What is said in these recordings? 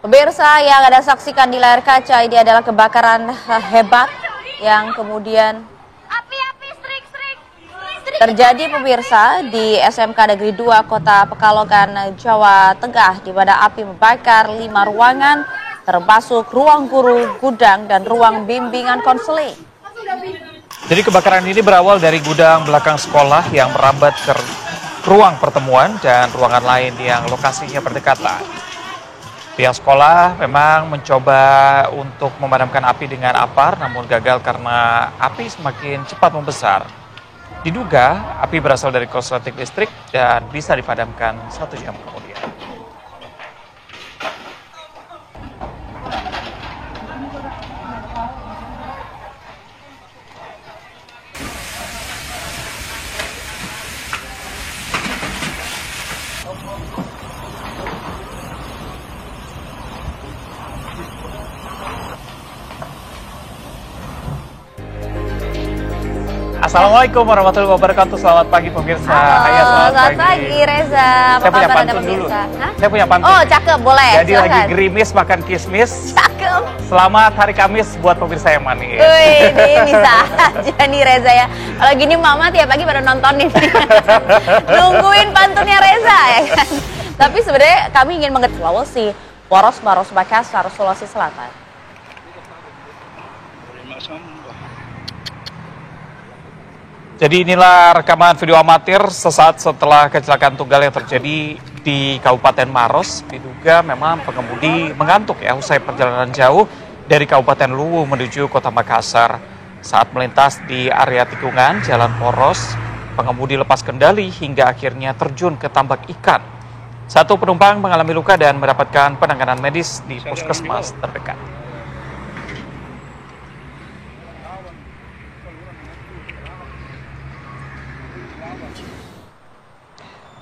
Pemirsa yang Anda saksikan di layar kaca ini adalah kebakaran hebat yang kemudian terjadi pemirsa di SMK Negeri 2 Kota Pekalongan, Jawa Tengah, di mana api membakar 5 ruangan termasuk ruang guru, gudang, dan ruang bimbingan konseling. Jadi kebakaran ini berawal dari gudang belakang sekolah yang merambat ke ruang pertemuan dan ruangan lain yang lokasinya berdekatan. Pihak sekolah memang mencoba untuk memadamkan api dengan apar, namun gagal karena api semakin cepat membesar. Diduga api berasal dari korsleting listrik dan bisa dipadamkan 1 jam kemudian. Assalamualaikum warahmatullahi wabarakatuh. Selamat pagi pemirsa. Halo, selamat pagi Reza. Saya punya pantun dulu. Saya punya pantun. Oh, cakep, boleh. Jadi silakan. Lagi gerimis makan kismis. Cakep. Selamat hari Kamis buat pemirsa yang manis. Wih, ini bisa aja nih Reza ya. Kalau gini mama tiap pagi pada nontonin. Nungguin pantunnya Reza ya kan. Tapi sebenarnya kami ingin mengerti Sulawesi, Poros Maros Makassar, Sulawesi Selatan. Jadi inilah rekaman video amatir sesaat setelah kecelakaan tunggal yang terjadi di Kabupaten Maros. Diduga memang pengemudi mengantuk ya usai perjalanan jauh dari Kabupaten Luwu menuju Kota Makassar. Saat melintas di area tikungan Jalan Poros, pengemudi lepas kendali hingga akhirnya terjun ke tambak ikan. 1 penumpang mengalami luka dan mendapatkan penanganan medis di puskesmas terdekat.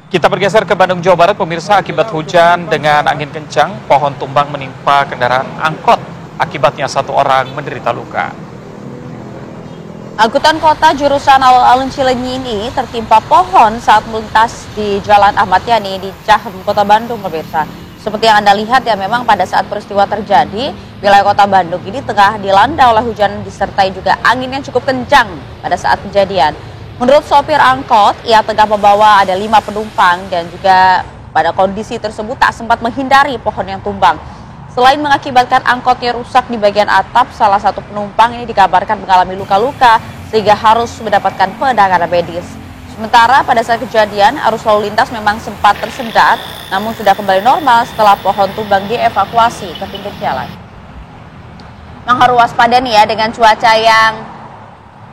Kita bergeser ke Bandung, Jawa Barat, pemirsa. Akibat hujan dengan angin kencang, pohon tumbang menimpa kendaraan angkot. Akibatnya 1 orang menderita luka. Angkutan kota jurusan alun-alun Cileunyi ini tertimpa pohon saat melintas di Jalan Ahmad Yani di Cahem, Kota Bandung, pemirsa. Seperti yang Anda lihat ya, memang pada saat peristiwa terjadi, wilayah Kota Bandung ini tengah dilanda oleh hujan disertai juga angin yang cukup kencang pada saat kejadian. Menurut sopir angkot, ia tengah membawa ada 5 penumpang dan juga pada kondisi tersebut tak sempat menghindari pohon yang tumbang. Selain mengakibatkan angkotnya rusak di bagian atap, salah satu penumpang ini dikabarkan mengalami luka-luka sehingga harus mendapatkan penanganan medis. Sementara pada saat kejadian, arus lalu lintas memang sempat tersendat, namun sudah kembali normal setelah pohon tumbang dievakuasi ke pinggir jalan. Memang harus waspada nih ya dengan cuaca yang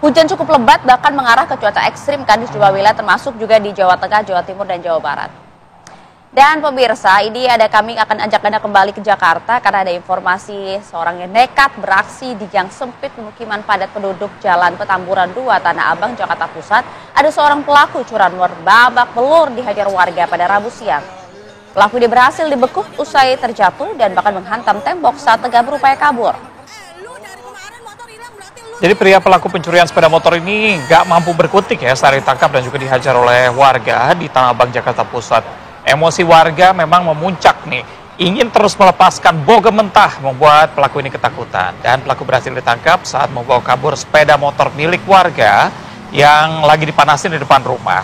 hujan cukup lebat, bahkan mengarah ke cuaca ekstrim kan di sejumlah wilayah termasuk juga di Jawa Tengah, Jawa Timur, dan Jawa Barat. Dan pemirsa, ini kami akan ajak Anda kembali ke Jakarta karena ada informasi seorang yang nekat beraksi di gang sempit pemukiman padat penduduk Jalan Petamburan 2 Tanah Abang, Jakarta Pusat. Ada seorang pelaku curanmor babak belur dihajar warga pada Rabu siang. Pelaku ini berhasil dibekuk usai terjatuh dan bahkan menghantam tembok saat tengah berupaya kabur. Jadi pria pelaku pencurian sepeda motor ini nggak mampu berkutik ya saat ditangkap dan juga dihajar oleh warga di Tanah Abang, Jakarta Pusat. Emosi warga memang memuncak nih, ingin terus melepaskan bogem mentah membuat pelaku ini ketakutan. Dan pelaku berhasil ditangkap saat membawa kabur sepeda motor milik warga yang lagi dipanasin di depan rumah.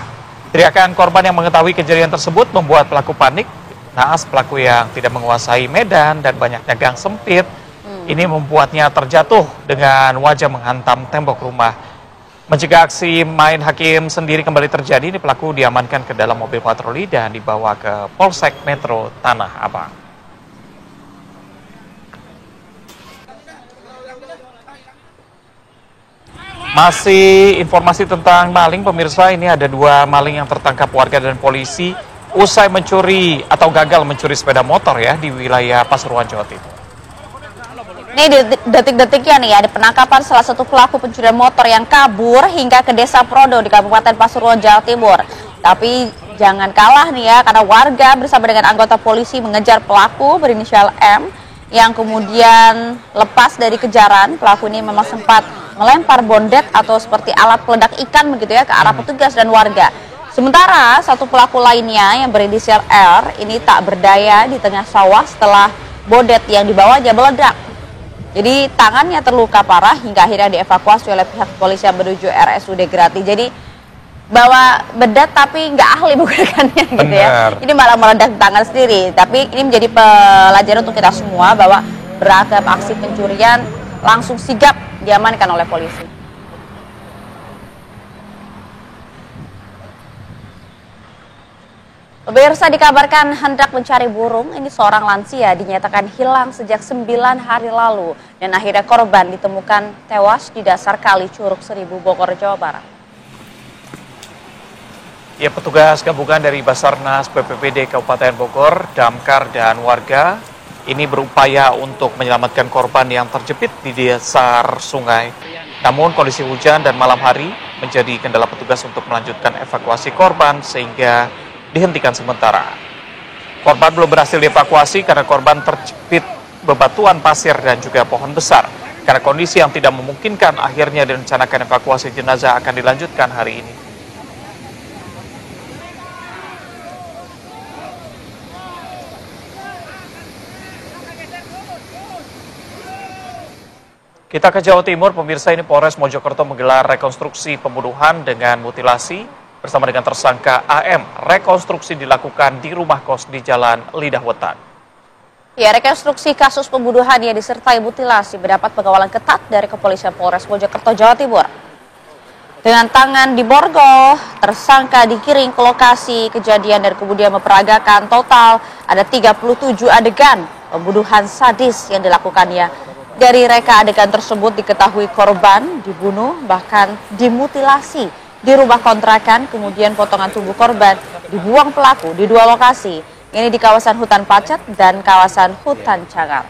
Teriakan korban yang mengetahui kejadian tersebut membuat pelaku panik. Naas pelaku yang tidak menguasai medan dan banyaknya gang sempit, ini membuatnya terjatuh dengan wajah menghantam tembok rumah. Mencegah aksi main hakim sendiri kembali terjadi, ini pelaku diamankan ke dalam mobil patroli dan dibawa ke Polsek Metro Tanah Abang. Masih informasi tentang maling, pemirsa. Ini ada 2 maling yang tertangkap warga dan polisi usai mencuri atau gagal mencuri sepeda motor ya di wilayah Pasuruan, Jawa Timur. Ini detik-detiknya nih, ada penangkapan salah satu pelaku pencurian motor yang kabur hingga ke Desa Prodo di Kabupaten Pasuruan, Jawa Timur. Tapi jangan kalah nih ya, karena warga bersama dengan anggota polisi mengejar pelaku berinisial M yang kemudian lepas dari kejaran. Pelaku ini memang sempat melempar bondet atau seperti alat peledak ikan begitu ya ke arah petugas dan warga. Sementara 1 pelaku lainnya yang berinisial R ini tak berdaya di tengah sawah setelah bodet yang dibawanya meledak. Jadi tangannya terluka parah hingga akhirnya dievakuasi oleh pihak kepolisian menuju RSUD Grati. Jadi bawa bedat tapi nggak ahli menggunakannya gitu ya. Ini malah meledak di tangan sendiri. Tapi ini menjadi pelajaran untuk kita semua bahwa beragam aksi pencurian langsung sigap diamankan oleh polisi. Pemirsa, dikabarkan hendak mencari burung, ini seorang lansia dinyatakan hilang sejak 9 hari lalu dan akhirnya korban ditemukan tewas di dasar Kali Curug Seribu, Bogor, Jawa Barat. Ya, petugas gabungan dari Basarnas, BPBD Kabupaten Bogor, Damkar, dan warga ini berupaya untuk menyelamatkan korban yang terjepit di dasar sungai. Namun kondisi hujan dan malam hari menjadi kendala petugas untuk melanjutkan evakuasi korban sehingga dihentikan sementara. Korban belum berhasil dievakuasi karena korban terjepit bebatuan pasir dan juga pohon besar. Karena kondisi yang tidak memungkinkan, akhirnya direncanakan evakuasi jenazah akan dilanjutkan hari ini. Kita ke Jawa Timur, pemirsa. Ini Polres Mojokerto menggelar rekonstruksi pembunuhan dengan mutilasi bersama dengan tersangka AM. Rekonstruksi dilakukan di rumah kos di Jalan Lidah Wetan. Ya, rekonstruksi kasus pembunuhan yang disertai mutilasi mendapat pengawalan ketat dari Kepolisian Polres Mojokerto, Jawa Timur. Dengan tangan di borgol, tersangka digiring ke lokasi kejadian dan kemudian memperagakan total ada 37 adegan pembunuhan sadis yang dilakukannya. Dari reka adegan tersebut diketahui korban dibunuh bahkan dimutilasi di rumah kontrakan, kemudian potongan tubuh korban dibuang pelaku di dua lokasi. Ini di kawasan hutan Pacet dan kawasan hutan Cangar.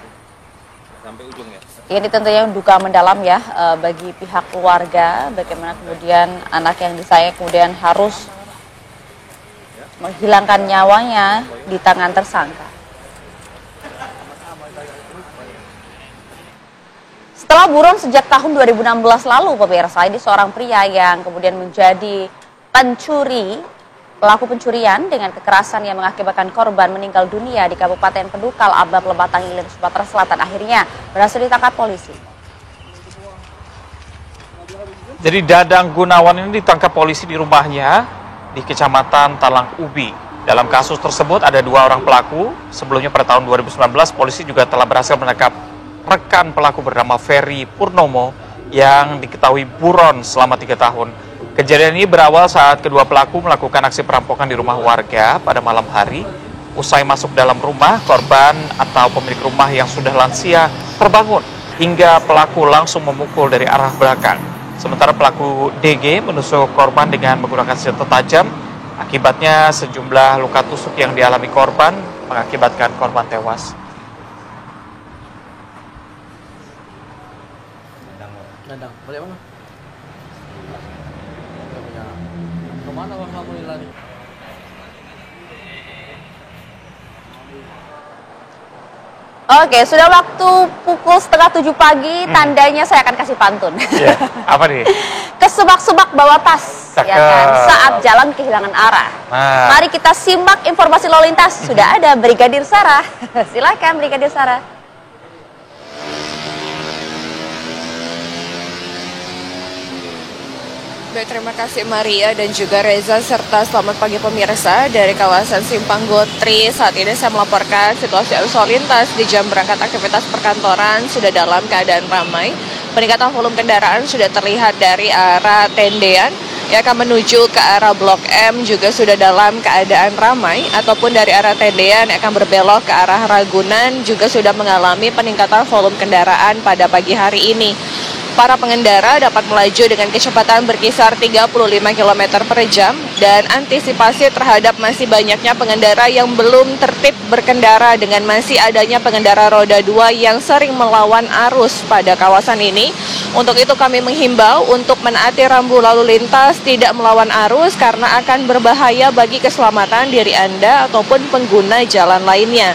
Ini tentunya duka mendalam ya bagi pihak keluarga, bagaimana kemudian anak yang disayang kemudian harus menghilangkan nyawanya di tangan tersangka. Setelah buron sejak tahun 2016 lalu, pemirsa, ini seorang pria yang kemudian menjadi pelaku pencurian dengan kekerasan yang mengakibatkan korban meninggal dunia di Kabupaten Pedukal, Abab, Lebatang, Ilir, Sumatera Selatan akhirnya berhasil ditangkap polisi. Jadi Dadang Gunawan ini ditangkap polisi di rumahnya di Kecamatan Talang Ubi. Dalam kasus tersebut ada 2 orang pelaku. Sebelumnya pada tahun 2019 polisi juga telah berhasil menangkap rekan pelaku bernama Ferry Purnomo yang diketahui buron selama 3 tahun. Kejadian ini berawal saat kedua pelaku melakukan aksi perampokan di rumah warga pada malam hari. Usai masuk dalam rumah, korban atau pemilik rumah yang sudah lansia terbangun hingga pelaku langsung memukul dari arah belakang. Sementara pelaku DG menusuk korban dengan menggunakan senjata tajam. Akibatnya sejumlah luka tusuk yang dialami korban mengakibatkan korban tewas. Dadang, balik mana? Kemana bang kamu lari? Oke, sudah waktu pukul 6:30 pagi, tandanya saya akan kasih pantun. Iya, apa nih? Kesemak-semak bawa tas, ya kan, saat jalan kehilangan arah. Nah. Mari kita simak informasi lalu lintas. Sudah ada Brigadir Sarah. Silakan Brigadir Sarah. Baik, terima kasih Maria dan juga Reza serta selamat pagi pemirsa dari kawasan Simpang Gotri. Saat ini saya melaporkan situasi arus lalu lintas di jam berangkat aktivitas perkantoran sudah dalam keadaan ramai. Peningkatan volume kendaraan sudah terlihat dari arah Tendean yang akan menuju ke arah Blok M juga sudah dalam keadaan ramai, ataupun dari arah Tendean yang akan berbelok ke arah Ragunan juga sudah mengalami peningkatan volume kendaraan pada pagi hari ini. Para pengendara dapat melaju dengan kecepatan berkisar 35 km per jam dan antisipasi terhadap masih banyaknya pengendara yang belum tertib berkendara dengan masih adanya pengendara roda 2 yang sering melawan arus pada kawasan ini. Untuk itu kami menghimbau untuk menaati rambu lalu lintas, tidak melawan arus karena akan berbahaya bagi keselamatan diri Anda ataupun pengguna jalan lainnya.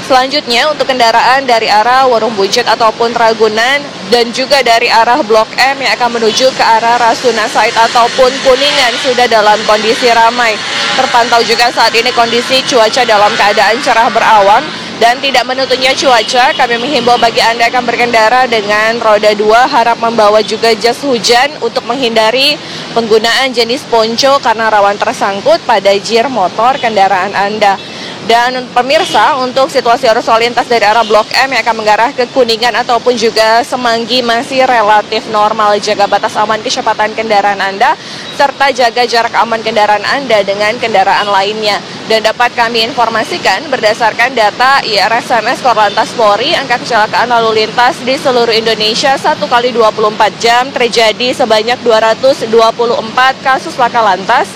Selanjutnya untuk kendaraan dari arah Warung Buncit ataupun Ragunan dan juga dari arah Blok M yang akan menuju ke arah Rasuna Said ataupun Kuningan sudah dalam kondisi ramai. Terpantau juga saat ini kondisi cuaca dalam keadaan cerah berawan Dan tidak menentunya cuaca, kami menghimbau bagi Anda yang akan berkendara dengan roda 2 harap membawa juga jas hujan untuk menghindari penggunaan jenis ponco karena rawan tersangkut pada jir motor kendaraan Anda. Dan pemirsa, untuk situasi arus lalu lintas dari arah Blok M yang akan mengarah ke Kuningan ataupun juga Semanggi masih relatif normal. Jaga batas aman kecepatan kendaraan Anda, serta jaga jarak aman kendaraan Anda dengan kendaraan lainnya. Dan dapat kami informasikan berdasarkan data IRSMS Korlantas Polri, angka kecelakaan lalu lintas di seluruh Indonesia 1 kali 24 jam terjadi sebanyak 224 kasus laka lantas,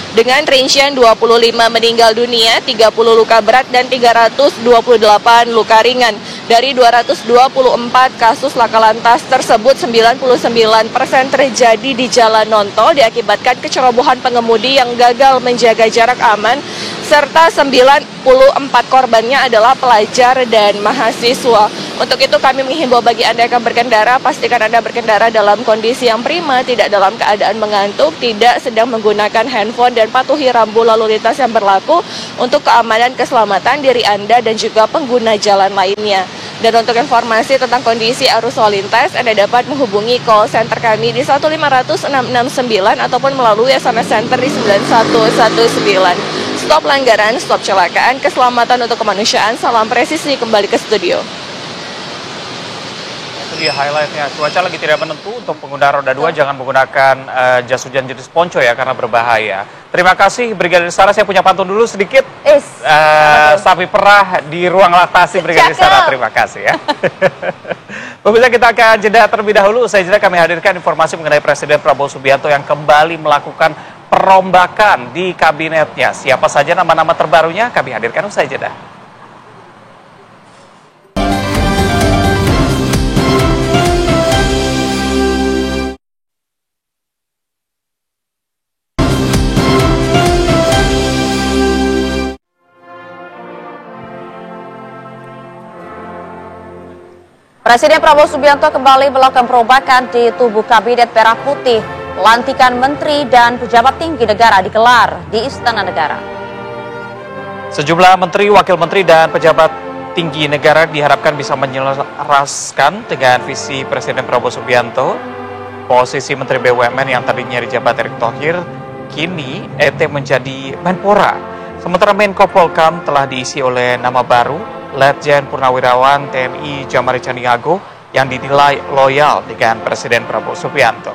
dengan rincian 25 meninggal dunia, 30 luka berat, dan 328 luka ringan. Dari 224 kasus laka lantas tersebut, 99% terjadi di jalan non-tol diakibatkan kecerobohan pengemudi yang gagal menjaga jarak aman, serta 94 korbannya adalah pelajar dan mahasiswa. Untuk itu kami menghimbau bagi Anda yang akan berkendara, pastikan Anda berkendara dalam kondisi yang prima, tidak dalam keadaan mengantuk, tidak sedang menggunakan handphone, dan patuhi rambu lalu lintas yang berlaku untuk keamanan keselamatan diri Anda dan juga pengguna jalan lainnya. Dan untuk informasi tentang kondisi arus lalu lintas, Anda dapat menghubungi call center kami di 1500669 ataupun melalui SMS center di 9119. Stop pelanggaran, stop kecelakaan, keselamatan untuk kemanusiaan, salam presisi, kembali ke studio. Itu dia highlightnya. Cuaca lagi tidak menentu, untuk pengguna roda 2 jangan menggunakan jas hujan jenis ponco ya, karena berbahaya. Terima kasih Brigadir Sarah, saya punya pantun dulu sedikit. Sapi perah di ruang laktasi Brigadir Sarah, terima kasih ya. Pemirsa, kita akan jeda terlebih dahulu. Usai jeda kami hadirkan informasi mengenai Presiden Prabowo Subianto yang kembali melakukan perombakan di kabinetnya. Siapa saja nama-nama terbarunya kami hadirkan usai jeda. Presiden Prabowo Subianto kembali melakukan perombakan di tubuh Kabinet Merah Putih. Pelantikan menteri dan pejabat tinggi negara digelar di Istana Negara. Sejumlah menteri, wakil menteri, dan pejabat tinggi negara diharapkan bisa menyelaraskan dengan visi Presiden Prabowo Subianto. Posisi Menteri BUMN yang tadinya dijabat Erick Thohir, kini menjadi Menpora. Sementara Menko Polhukam telah diisi oleh nama baru, Letjen Purnawirawan TNI Jamari Caniago yang dinilai loyal dengan Presiden Prabowo Subianto.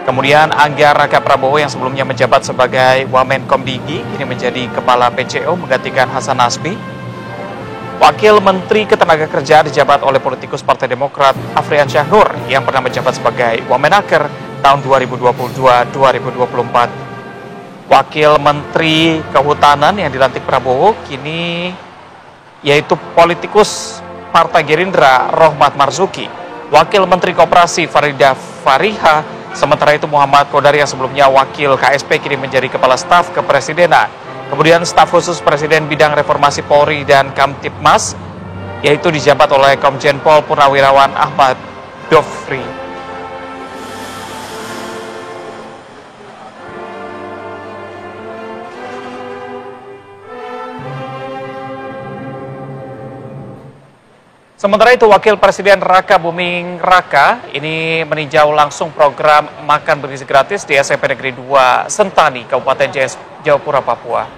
Kemudian Angga Raka Prabowo yang sebelumnya menjabat sebagai Wamenkom Digi, kini menjadi Kepala PCO menggantikan Hasan Nasbi. Wakil Menteri Ketenagakerjaan dijabat oleh politikus Partai Demokrat Afrian Syahnur yang pernah menjabat sebagai Wamenaker tahun 2022-2024. Wakil Menteri Kehutanan yang dilantik Prabowo kini yaitu politikus Partai Gerindra Rohmat Marzuki. Wakil Menteri Koperasi Farida Fariha, sementara itu Muhammad Kodari yang sebelumnya wakil KSP kini menjadi Kepala Staf Kepresidenan. Kemudian staf khusus Presiden bidang reformasi Polri dan Kamtibmas yaitu dijabat oleh Komjen Pol Purnawirawan Ahmad Dofri. Sementara itu, Wakil Presiden Raka Buming Raka ini meninjau langsung program makan bergizi gratis di SMP Negeri 2 Sentani, Kabupaten Jayapura, Papua.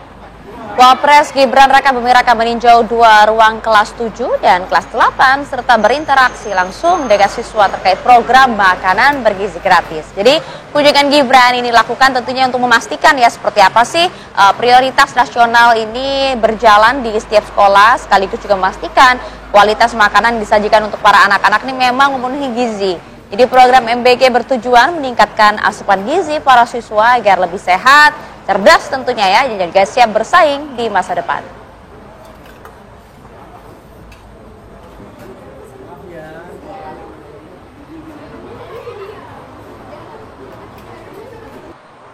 Wapres Gibran Raka Buming Raka meninjau 2 ruang kelas 7 dan kelas 8 serta berinteraksi langsung dengan siswa terkait program makanan bergizi gratis. Jadi kunjungan Gibran ini dilakukan tentunya untuk memastikan ya seperti apa sih prioritas nasional ini berjalan di setiap sekolah, sekaligus juga memastikan kualitas makanan yang disajikan untuk para anak-anak ini memang memenuhi gizi. Jadi program MBG bertujuan meningkatkan asupan gizi para siswa agar lebih sehat, cerdas tentunya ya, dan juga siap bersaing di masa depan.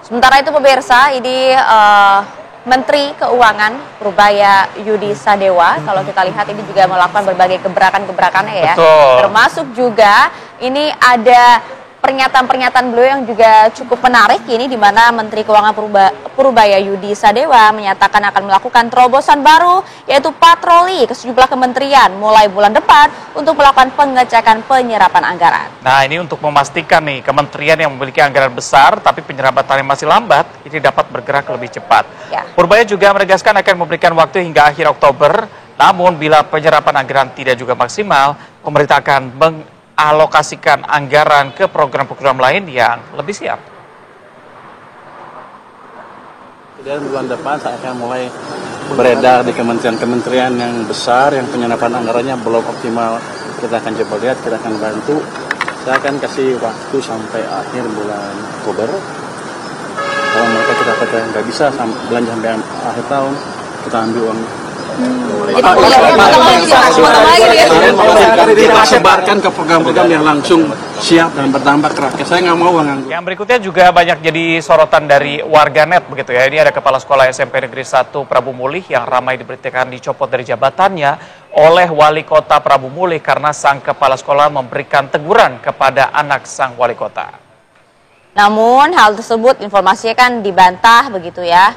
Sementara itu pemirsa, ini Menteri Keuangan Purbaya Yudi Sadewa, kalau kita lihat ini juga melakukan berbagai gebrakan-gebrakannya ya. Betul. Termasuk juga ini ada pernyataan-pernyataan beliau yang juga cukup menarik ini, di mana Menteri Keuangan Purubaya Yudi Sadewa menyatakan akan melakukan terobosan baru, yaitu patroli ke sejumlah kementerian mulai bulan depan untuk melakukan pengecekan penyerapan anggaran. Nah, ini untuk memastikan nih kementerian yang memiliki anggaran besar tapi penyerapatannya masih lambat, ini dapat bergerak lebih cepat. Ya. Purubaya juga menegaskan akan memberikan waktu hingga akhir Oktober, namun bila penyerapan anggaran tidak juga maksimal, pemerintah akan alokasikan anggaran ke program-program lain yang lebih siap. Kemudian bulan depan saya akan mulai beredar di kementerian-kementerian yang besar, yang penyerapan anggarannya belum optimal. Kita akan coba lihat, kita akan bantu. Saya akan kasih waktu sampai akhir bulan Oktober. Kalau mereka kita pakai nggak bisa belanja sampai akhir tahun, kita ambil uang. Kita sebarkan ke program-program yang langsung siap dan berdampak ke rakyat. Saya nggak mau uang nganggur. Yang berikutnya juga banyak jadi sorotan dari warganet begitu ya. Ini ada Kepala Sekolah SMP Negeri 1 Prabu Mulih yang ramai diberitakan dicopot dari jabatannya oleh Wali Kota Prabu Mulih karena sang kepala sekolah memberikan teguran kepada anak sang wali kota. Namun hal tersebut informasinya kan dibantah begitu ya.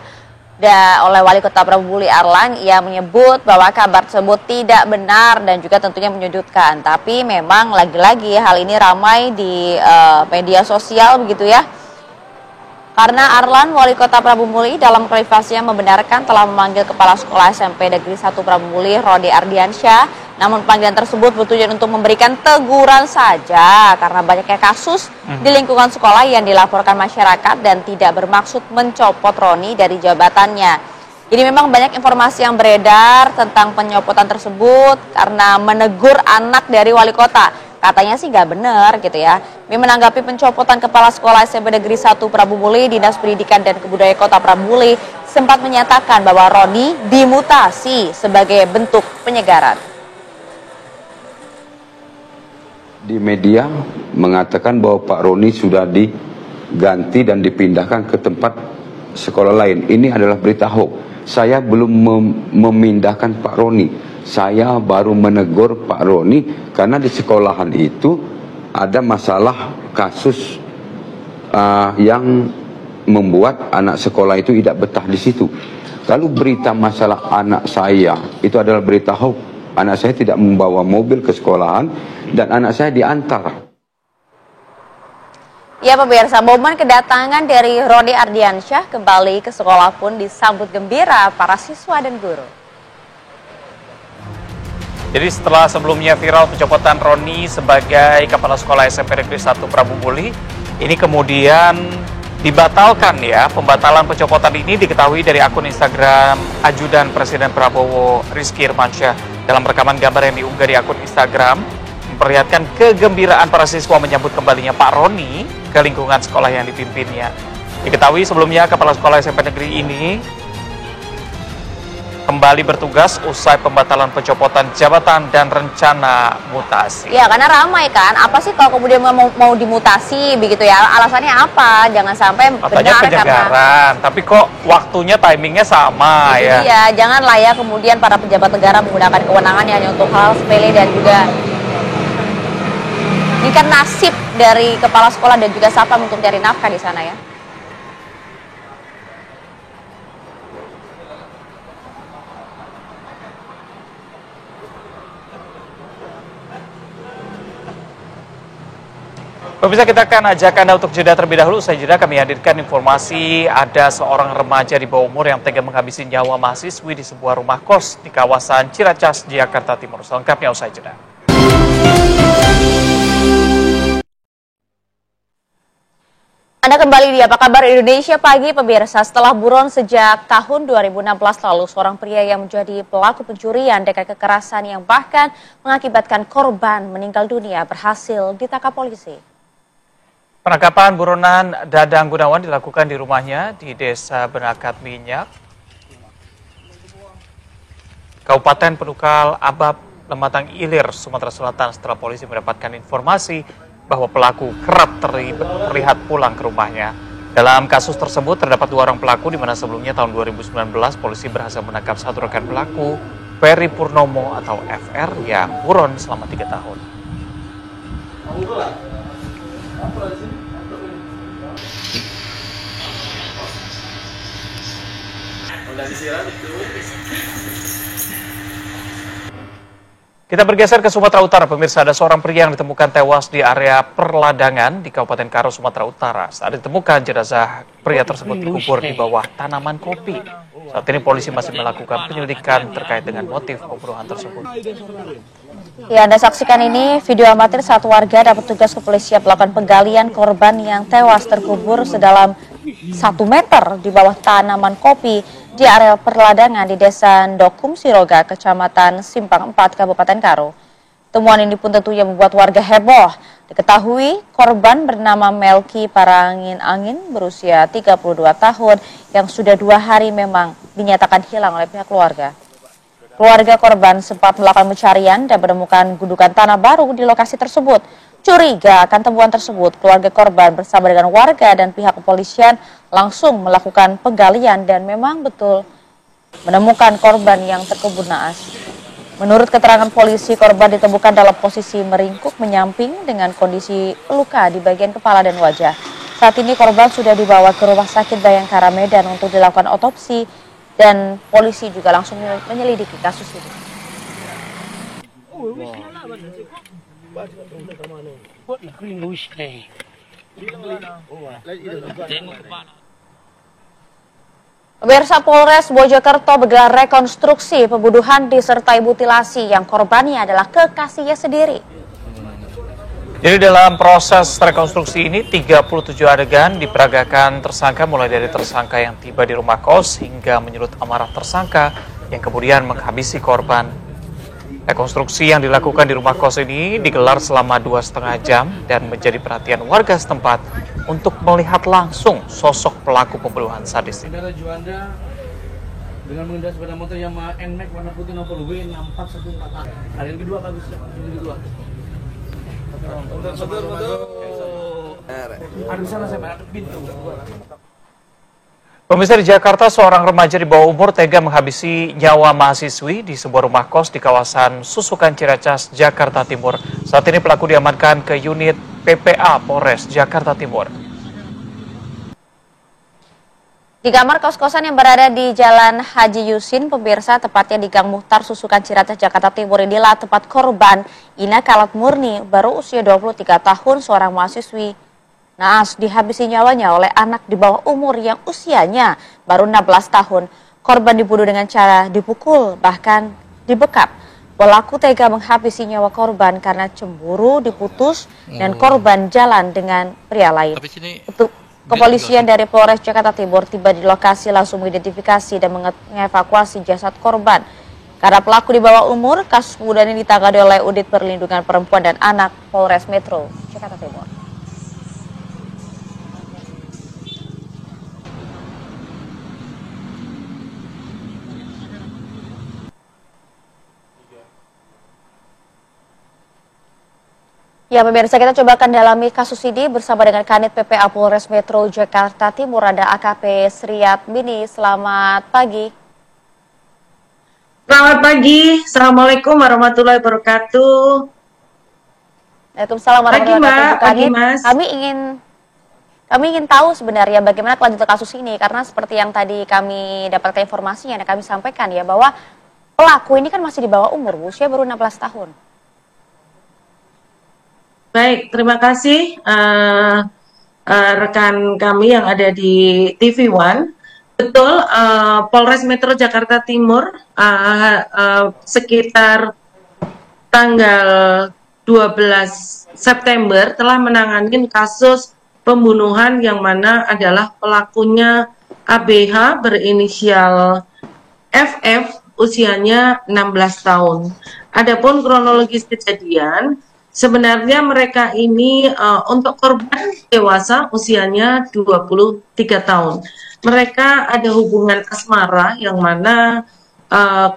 Oleh Wali Kota Prabu Mulih Arlan, ia menyebut bahwa kabar tersebut tidak benar dan juga tentunya menyudutkan. Tapi memang lagi-lagi hal ini ramai di media sosial begitu ya. Karena Arlan, Wali Kota Prabu Mulih dalam klarifikasinya membenarkan telah memanggil Kepala Sekolah SMP Negeri 1 Prabu Mulih, Rodi Ardiansyah. Namun panggilan tersebut bertujuan untuk memberikan teguran saja karena banyaknya kasus di lingkungan sekolah yang dilaporkan masyarakat dan tidak bermaksud mencopot Roni dari jabatannya. Jadi memang banyak informasi yang beredar tentang pencopotan tersebut karena menegur anak dari wali kota. Katanya sih nggak benar gitu ya. Menanggapi pencopotan Kepala Sekolah SMP Negeri 1 Prabu Mulih, Dinas Pendidikan dan Kebudayaan Kota Prabu Mulih sempat menyatakan bahwa Roni dimutasi sebagai bentuk penyegaran. Di media mengatakan bahwa Pak Roni sudah diganti dan dipindahkan ke tempat sekolah lain. Ini adalah berita hoax. Saya belum memindahkan Pak Roni. Saya baru menegur Pak Roni karena di sekolahan itu ada masalah kasus yang membuat anak sekolah itu tidak betah di situ. Lalu berita masalah anak saya itu adalah berita hoax. Anak saya tidak membawa mobil ke sekolahan dan anak saya diantar. Ya pemirsa, momen kedatangan dari Rodi Ardiansyah kembali ke sekolah pun disambut gembira para siswa dan guru. Jadi setelah sebelumnya viral pencopotan Roni sebagai Kepala Sekolah SMP Negeri 1 Prabu Mulih, ini kemudian dibatalkan ya. Pembatalan pencopotan ini diketahui dari akun Instagram Ajudan Presiden Prabowo Rizky Irmansyah. Dalam rekaman gambar yang diunggah di akun Instagram, memperlihatkan kegembiraan para siswa menyambut kembalinya Pak Roni ke lingkungan sekolah yang dipimpinnya. Diketahui sebelumnya Kepala Sekolah SMP Negeri ini kembali bertugas usai pembatalan pencopotan jabatan dan rencana mutasi. Ya, karena ramai kan, apa sih kalau kemudian mau dimutasi begitu ya, alasannya apa? Jangan sampai katanya benar penyegaran, karena tapi kok waktunya timingnya sama ya. Iya, janganlah ya kemudian para pejabat negara menggunakan kewenangannya hanya untuk hal sepele dan juga ini kan nasib dari kepala sekolah dan juga satpam untuk cari nafkah di sana ya. Pemirsa, kita akan ajak Anda untuk jeda terlebih dahulu. Usai jeda kami hadirkan informasi ada seorang remaja di bawah umur yang tega menghabisi nyawa mahasiswi di sebuah rumah kos di kawasan Ciracas, Jakarta Timur. Selengkapnya usai jeda. Anda kembali di Apa Kabar Indonesia Pagi, pemirsa. Setelah buron sejak tahun 2016 lalu, seorang pria yang menjadi pelaku pencurian dengan kekerasan yang bahkan mengakibatkan korban meninggal dunia berhasil ditangkap polisi. Penangkapan buronan Dadang Gunawan dilakukan di rumahnya di Desa Benakat Minyak, Kabupaten Penukal Abab, Lematang Ilir, Sumatera Selatan setelah polisi mendapatkan informasi bahwa pelaku kerap terlihat pulang ke rumahnya. Dalam kasus tersebut terdapat 2 orang pelaku di mana sebelumnya tahun 2019 polisi berhasil menangkap 1 rekan pelaku, Ferry Purnomo atau FR yang buron selama 3 tahun. Kita bergeser ke Sumatera Utara, pemirsa. Ada seorang pria yang ditemukan tewas di area perladangan di Kabupaten Karo, Sumatera Utara. Saat ditemukan, jenazah pria tersebut dikubur di bawah tanaman kopi. Saat ini polisi masih melakukan penyelidikan terkait dengan motif pembunuhan tersebut. Ya, Anda saksikan ini video amatir saat warga dan petugas kepolisian melakukan penggalian korban yang tewas terkubur sedalam 1 meter di bawah tanaman kopi di area perladangan di Desa Dokum Siroga, Kecamatan Simpang 4, Kabupaten Karo. Temuan ini pun tentunya membuat warga heboh. Diketahui korban bernama Melki Parangin-Angin berusia 32 tahun yang sudah 2 hari memang dinyatakan hilang oleh pihak keluarga. Keluarga korban sempat melakukan pencarian dan menemukan gundukan tanah baru di lokasi tersebut. Curiga akan temuan tersebut, keluarga korban bersama dengan warga dan pihak kepolisian langsung melakukan penggalian dan memang betul menemukan korban yang terkubur naas. Menurut keterangan polisi, korban ditemukan dalam posisi meringkuk menyamping dengan kondisi luka di bagian kepala dan wajah. Saat ini korban sudah dibawa ke Rumah Sakit Bayangkara Medan untuk dilakukan otopsi dan polisi juga langsung menyelidiki kasus ini. Pemirsa, Polres Mojokerto menggelar rekonstruksi pembunuhan disertai mutilasi yang korbannya adalah kekasihnya sendiri. Jadi dalam proses rekonstruksi ini 37 adegan diperagakan tersangka mulai dari tersangka yang tiba di rumah kos hingga menyulut amarah tersangka yang kemudian menghabisi korban. Rekonstruksi yang dilakukan di rumah kos ini digelar selama 2,5 jam dan menjadi perhatian warga setempat untuk melihat langsung sosok pelaku pembunuhan sadis ini. Saudara Juanda dengan mengendarai sepeda motor Yamaha NMAX warna putih nomor W6414. Hari yang kedua bagus, yang kedua. Ada sana saya ada pintu. Pemirsa, di Jakarta, seorang remaja di bawah umur tega menghabisi nyawa mahasiswi di sebuah rumah kos di kawasan Susukan Ciracas, Jakarta Timur. Saat ini pelaku diamankan ke unit PPA Polres Jakarta Timur. Di kamar kos-kosan yang berada di Jalan Haji Yusin, pemirsa, tepatnya di Gang Muhtar, Susukan Ciracas, Jakarta Timur, inilah tempat korban Ina Kalat Murni, baru usia 23 tahun, seorang mahasiswi naas dihabisi nyawanya oleh anak di bawah umur yang usianya baru 16 tahun. Korban dibunuh dengan cara dipukul, bahkan dibekap. Pelaku tega menghabisi nyawa korban karena cemburu diputus dan korban jalan dengan pria lain. Kepolisian dari Polres Jakarta Timur tiba di lokasi langsung mengidentifikasi dan mengevakuasi jasad korban. Karena pelaku di bawah umur, kasus pembunuhan ini ditangani oleh Unit Perlindungan Perempuan dan Anak Polres Metro Jakarta Timur. Ya, pemirsa, kita coba akan dalami kasus ini bersama dengan Kanit PPA Polres Metro Jakarta Timur, ada AKP Sriat Bini. Selamat pagi. Selamat pagi, Assalamualaikum warahmatullahi wabarakatuh. Waalaikumsalam warahmatullahi wabarakatuh. Pagi, Mas. Kami ingin tahu sebenarnya bagaimana kelanjutan kasus ini, karena seperti yang tadi kami dapatkan informasinya yang kami sampaikan ya, bahwa pelaku ini kan masih di bawah umur, usia baru 16 tahun. Baik, terima kasih rekan kami yang ada di TV One. Betul, Polres Metro Jakarta Timur sekitar tanggal 12 September telah menangani kasus pembunuhan yang mana adalah pelakunya ABH berinisial FF, usianya 16 tahun. Adapun kronologis kejadian, sebenarnya mereka ini untuk korban dewasa usianya 23 tahun. Mereka ada hubungan asmara yang mana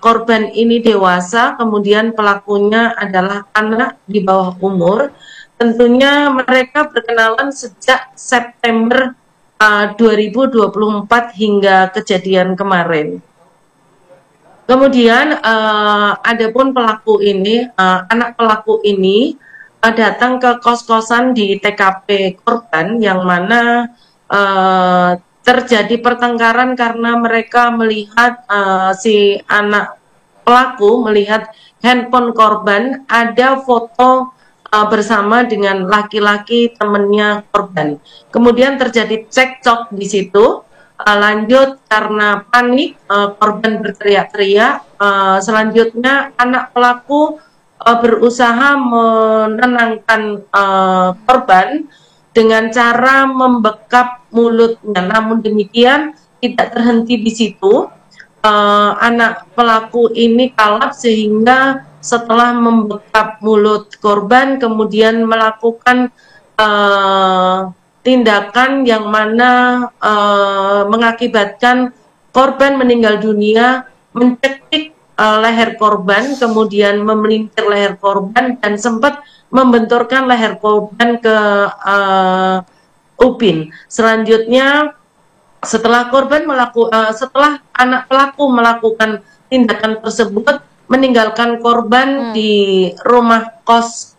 korban ini dewasa, kemudian pelakunya adalah anak di bawah umur. Tentunya mereka berkenalan sejak September 2024 hingga kejadian kemarin. Kemudian adapun pelaku ini, anak pelaku ini datang ke kos-kosan di TKP korban yang mana terjadi pertengkaran karena mereka melihat si anak pelaku melihat handphone korban ada foto bersama dengan laki-laki temannya korban. Kemudian terjadi cekcok di situ. Lanjut karena panik korban berteriak-teriak. Selanjutnya anak pelaku berusaha menenangkan korban dengan cara membekap mulutnya. Namun demikian tidak terhenti di situ. Anak pelaku ini kalap sehingga setelah membekap mulut korban kemudian melakukan tindakan yang mana mengakibatkan korban meninggal dunia, mencekik leher korban, kemudian memelintir leher korban dan sempat membenturkan leher korban ke upin. Selanjutnya setelah anak pelaku melakukan tindakan tersebut, meninggalkan korban di rumah kos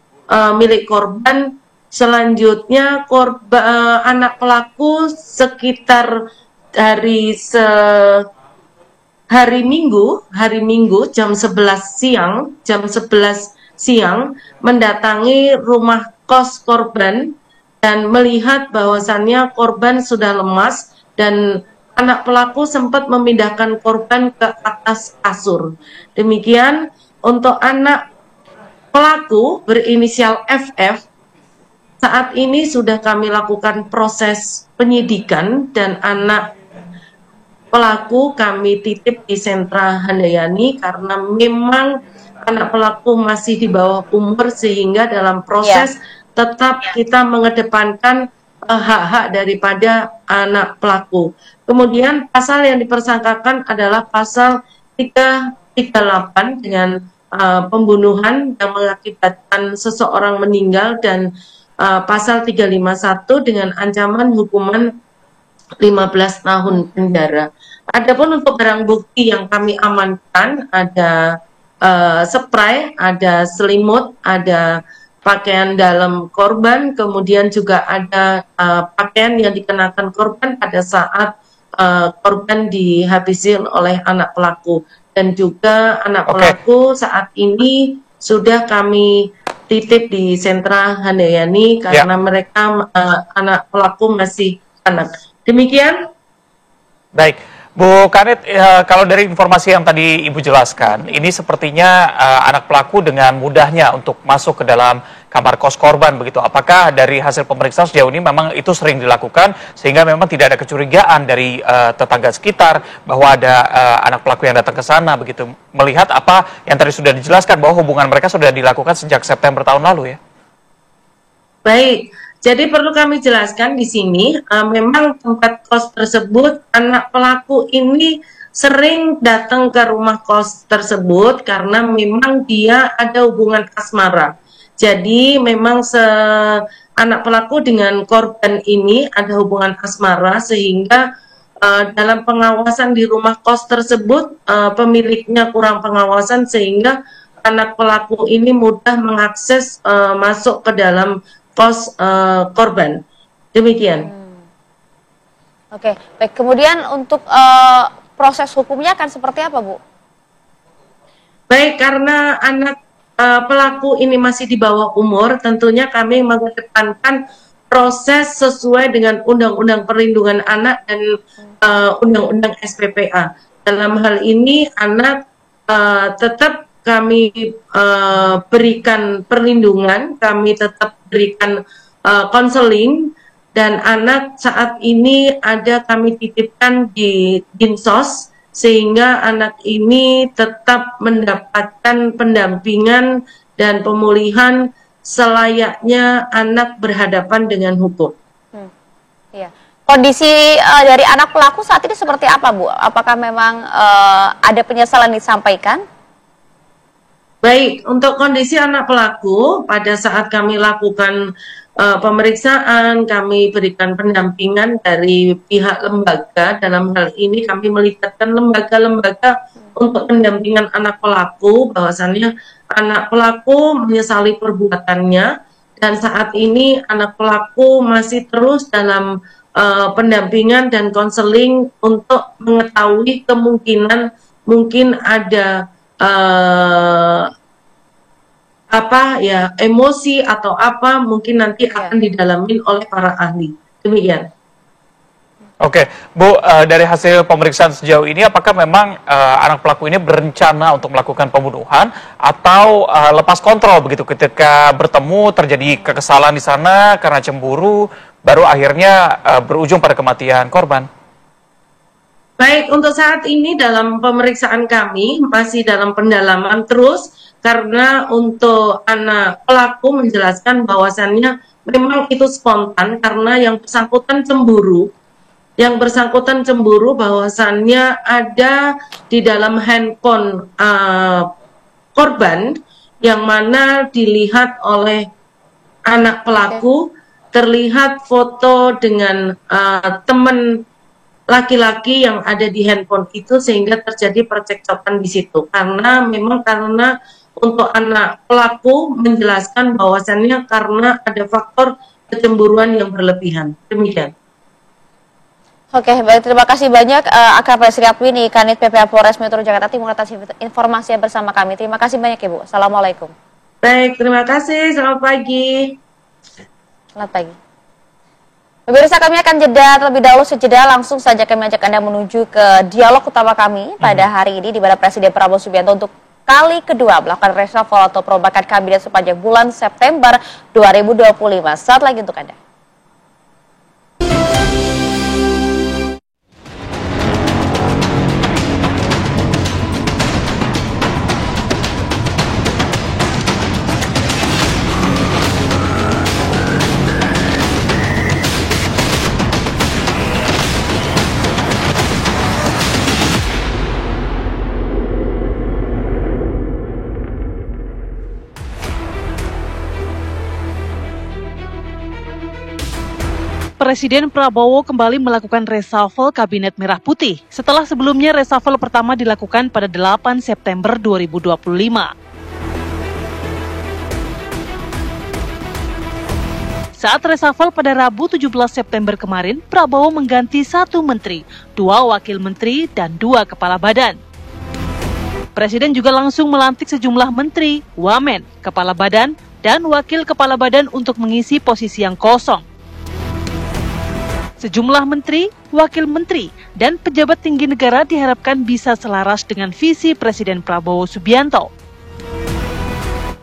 milik korban. Selanjutnya anak pelaku sekitar hari Minggu jam 11 siang mendatangi rumah kos korban dan melihat bahwasannya korban sudah lemas dan anak pelaku sempat memindahkan korban ke atas kasur. Demikian untuk anak pelaku berinisial FF. Saat ini sudah kami lakukan proses penyidikan dan anak pelaku kami titip di sentra Handayani karena memang anak pelaku masih di bawah umur sehingga dalam proses tetap kita mengedepankan hak-hak daripada anak pelaku. Kemudian pasal yang dipersangkakan adalah pasal 338 dengan pembunuhan yang mengakibatkan seseorang meninggal dan pasal 351 dengan ancaman hukuman 15 tahun penjara. Adapun untuk barang bukti yang kami amankan ada spray, ada selimut, ada pakaian dalam korban, kemudian juga ada pakaian yang dikenakan korban pada saat korban dihabisi oleh anak pelaku. Dan juga anak pelaku saat ini sudah kami titip di sentra Handayani karena mereka anak pelaku masih anak. Demikian. Baik, Bu Kanit, kalau dari informasi yang tadi Ibu jelaskan, ini sepertinya anak pelaku dengan mudahnya untuk masuk ke dalam kamar kos korban begitu. Apakah dari hasil pemeriksaan sejauh ini memang itu sering dilakukan sehingga memang tidak ada kecurigaan dari tetangga sekitar bahwa ada anak pelaku yang datang ke sana begitu. Melihat apa yang tadi sudah dijelaskan bahwa hubungan mereka sudah dilakukan sejak September tahun lalu ya. Baik. Jadi perlu kami jelaskan di sini, memang tempat kos tersebut, anak pelaku ini sering datang ke rumah kos tersebut karena memang dia ada hubungan asmara. Jadi memang anak pelaku dengan korban ini ada hubungan asmara sehingga dalam pengawasan di rumah kos tersebut pemiliknya kurang pengawasan sehingga anak pelaku ini mudah mengakses masuk ke dalam kos korban. Demikian. Oke, baik. Kemudian untuk proses hukumnya akan seperti apa, Bu? Baik, karena anak pelaku ini masih di bawah umur, tentunya kami mengedepankan proses sesuai dengan Undang-Undang Perlindungan Anak dan Undang-Undang SPPA. Dalam hal ini anak tetap kami berikan perlindungan, kami tetap berikan konseling, dan anak saat ini kami titipkan di Dinsos sehingga anak ini tetap mendapatkan pendampingan dan pemulihan selayaknya anak berhadapan dengan hukum. Iya. Kondisi dari anak pelaku saat ini seperti apa, Bu? Apakah memang ada penyesalan disampaikan? Baik, untuk kondisi anak pelaku, pada saat kami lakukan pemeriksaan, kami berikan pendampingan dari pihak lembaga. Dalam hal ini kami melibatkan lembaga-lembaga untuk pendampingan anak pelaku, bahwasannya anak pelaku menyesali perbuatannya, dan saat ini anak pelaku masih terus dalam pendampingan dan konseling untuk mengetahui kemungkinan mungkin ada emosi atau apa mungkin nanti akan didalamin oleh para ahli. Demikian. Oke, Bu, dari hasil pemeriksaan sejauh ini, apakah memang anak pelaku ini berencana untuk melakukan pembunuhan atau lepas kontrol begitu ketika bertemu terjadi kekesalan di sana karena cemburu, baru akhirnya berujung pada kematian korban? Baik, untuk saat ini dalam pemeriksaan kami masih dalam pendalaman terus karena untuk anak pelaku menjelaskan bahwasannya memang itu spontan karena yang bersangkutan cemburu. Yang bersangkutan cemburu bahwasannya ada di dalam handphone korban yang mana dilihat oleh anak pelaku, terlihat foto dengan teman laki-laki yang ada di handphone itu sehingga terjadi percekcokan di situ. Karena untuk anak pelaku menjelaskan bahwasannya karena ada faktor kecemburuan yang berlebihan. Demikian. Oke, baik, terima kasih banyak AKP Sriatwini, Kanit PPA Polres Metro Jakarta Timur atas informasi bersama kami. Terima kasih banyak Ibu. Assalamualaikum. Baik, terima kasih. Selamat pagi. Selamat pagi. Pemirsa, kami akan jeda terlebih dahulu sejeda. Langsung saja kami ajak Anda menuju ke dialog utama kami pada hari ini di mana Presiden Prabowo Subianto untuk kali kedua melakukan reshuffle atau perombakan kabinet sepanjang bulan September 2025. Saat lagi untuk Anda. Presiden Prabowo kembali melakukan reshuffle Kabinet Merah Putih setelah sebelumnya reshuffle pertama dilakukan pada 8 September 2025. Saat reshuffle pada Rabu 17 September kemarin, Prabowo mengganti 1 menteri, 2 wakil menteri, dan 2 kepala badan. Presiden juga langsung melantik sejumlah menteri, wamen, kepala badan, dan wakil kepala badan untuk mengisi posisi yang kosong. Sejumlah menteri, wakil menteri, dan pejabat tinggi negara diharapkan bisa selaras dengan visi Presiden Prabowo Subianto.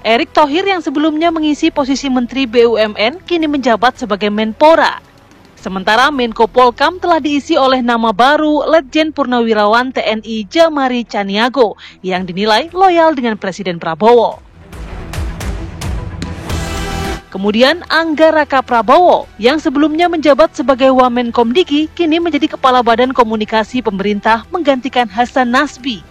Erick Thohir yang sebelumnya mengisi posisi Menteri BUMN kini menjabat sebagai Menpora. Sementara Menko Polkam telah diisi oleh nama baru Letjen Purnawirawan TNI Jamari Caniago yang dinilai loyal dengan Presiden Prabowo. Kemudian Angga Raka Prabowo yang sebelumnya menjabat sebagai Wamenkomdiki kini menjadi Kepala Badan Komunikasi Pemerintah menggantikan Hasan Nasbi.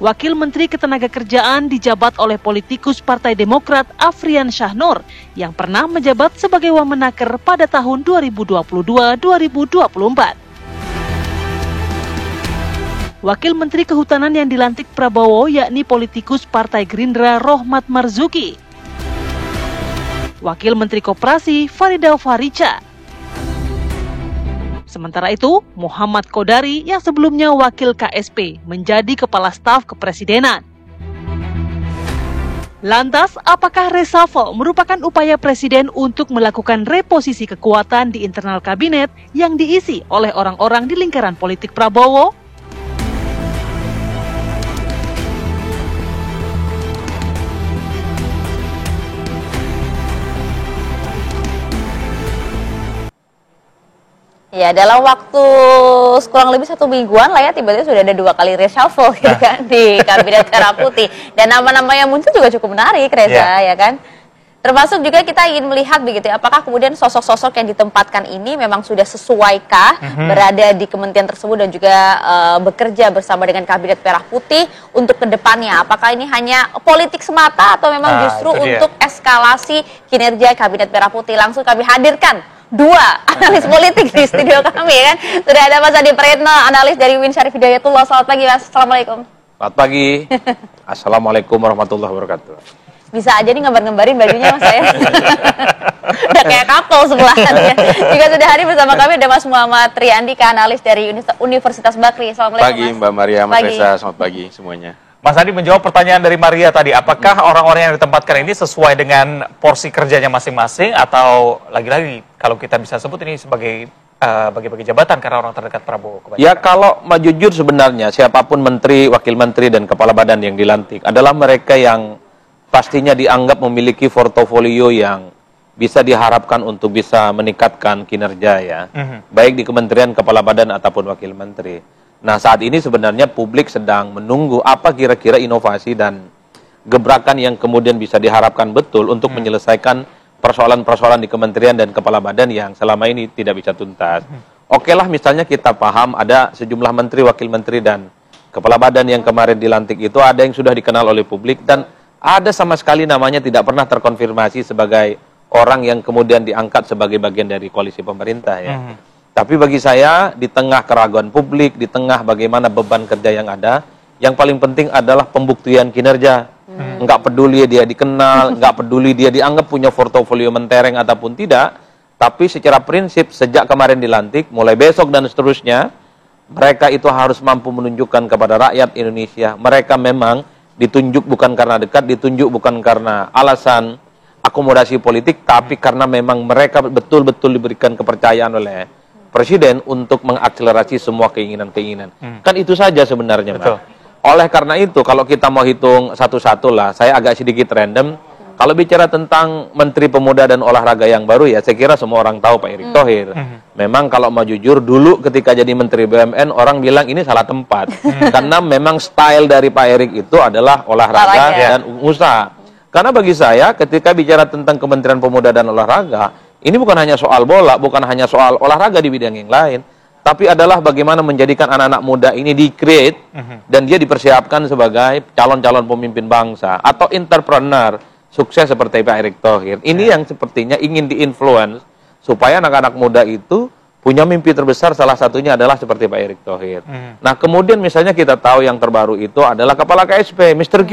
Wakil Menteri Ketenagakerjaan dijabat oleh politikus Partai Demokrat Afrian Syahnur yang pernah menjabat sebagai Wamenaker pada tahun 2022-2024. Wakil Menteri Kehutanan yang dilantik Prabowo yakni politikus Partai Gerindra Rohmat Marzuki. Wakil Menteri Koperasi Farida Farica. Sementara itu, Muhammad Kodari yang sebelumnya wakil KSP menjadi Kepala Staf Kepresidenan. Lantas, apakah reshuffle merupakan upaya Presiden untuk melakukan reposisi kekuatan di internal kabinet yang diisi oleh orang-orang di lingkaran politik Prabowo? Ya, dalam waktu kurang lebih 1 mingguan lah ya, tiba-tiba sudah ada 2 kali reshuffle gitu kan di Kabinet Merah Putih. Dan nama-nama yang muncul juga cukup menarik, Reza, ya kan? Termasuk juga kita ingin melihat begitu ya, apakah kemudian sosok-sosok yang ditempatkan ini memang sudah sesuaikah berada di kementerian tersebut dan juga bekerja bersama dengan Kabinet Merah Putih untuk kedepannya. Apakah ini hanya politik semata atau memang justru untuk eskalasi kinerja Kabinet Merah Putih? Langsung kami hadirkan 2 analis politik di studio kami kan. Sudah ada Mas Adi Prayitno, analis dari Win Syarif Hidayatullah. Selamat pagi Mas, Assalamualaikum. Selamat pagi. Assalamualaikum warahmatullahi wabarakatuh. Bisa aja nih ngembar-ngembarin bajunya Mas saya. Udah kayak couple sebelahan ya. Juga sudah hadir bersama kami ada Mas Muhammad Triandika, analis dari Universitas Bakri. Assalamualaikum Pagi Mas. Mbak Maria, Mas Pagi. Reza, selamat pagi semuanya. Mas Adi menjawab pertanyaan dari Maria tadi, apakah orang-orang yang ditempatkan ini sesuai dengan porsi kerjanya masing-masing atau lagi-lagi kalau kita bisa sebut ini sebagai bagi-bagi jabatan karena orang terdekat Prabowo? Ya kalau mau jujur sebenarnya siapapun menteri, wakil menteri, dan kepala badan yang dilantik adalah mereka yang pastinya dianggap memiliki portofolio yang bisa diharapkan untuk bisa meningkatkan kinerja ya, baik di kementerian, kepala badan, ataupun wakil menteri. Nah saat ini sebenarnya publik sedang menunggu apa kira-kira inovasi dan gebrakan yang kemudian bisa diharapkan betul untuk menyelesaikan persoalan-persoalan di kementerian dan kepala badan yang selama ini tidak bisa tuntas. Oke lah misalnya kita paham ada sejumlah menteri, wakil menteri, dan kepala badan yang kemarin dilantik itu ada yang sudah dikenal oleh publik dan ada sama sekali namanya tidak pernah terkonfirmasi sebagai orang yang kemudian diangkat sebagai bagian dari koalisi pemerintah ya. Tapi bagi saya, di tengah keraguan publik, di tengah bagaimana beban kerja yang ada, yang paling penting adalah pembuktian kinerja. Nggak peduli dia dikenal, nggak peduli dia dianggap punya portofolio mentereng ataupun tidak, tapi secara prinsip sejak kemarin dilantik, mulai besok dan seterusnya, mereka itu harus mampu menunjukkan kepada rakyat Indonesia, mereka memang ditunjuk bukan karena dekat, ditunjuk bukan karena alasan akomodasi politik, tapi karena memang mereka betul-betul diberikan kepercayaan oleh Presiden untuk mengakselerasi semua keinginan-keinginan. Kan itu saja sebenarnya, Mbak. Oleh karena itu, kalau kita mau hitung satu-satu lah, saya agak sedikit random. Kalau bicara tentang Menteri Pemuda dan Olahraga yang baru ya, saya kira semua orang tahu Pak Erick Thohir. Memang kalau mau jujur, dulu ketika jadi Menteri BUMN, orang bilang ini salah tempat. Karena memang style dari Pak Erick itu adalah olahraga dan usaha. Karena bagi saya, ketika bicara tentang Kementerian Pemuda dan Olahraga, ini bukan hanya soal bola, bukan hanya soal olahraga di bidang yang lain, tapi adalah bagaimana menjadikan anak-anak muda ini di-create dan dia dipersiapkan sebagai calon-calon pemimpin bangsa atau entrepreneur sukses seperti Pak Erick Thohir. Ini yang sepertinya ingin di-influence supaya anak-anak muda itu punya mimpi terbesar, salah satunya adalah seperti Pak Erick Thohir. Nah kemudian misalnya kita tahu yang terbaru itu adalah Kepala KSP, Mr. Q.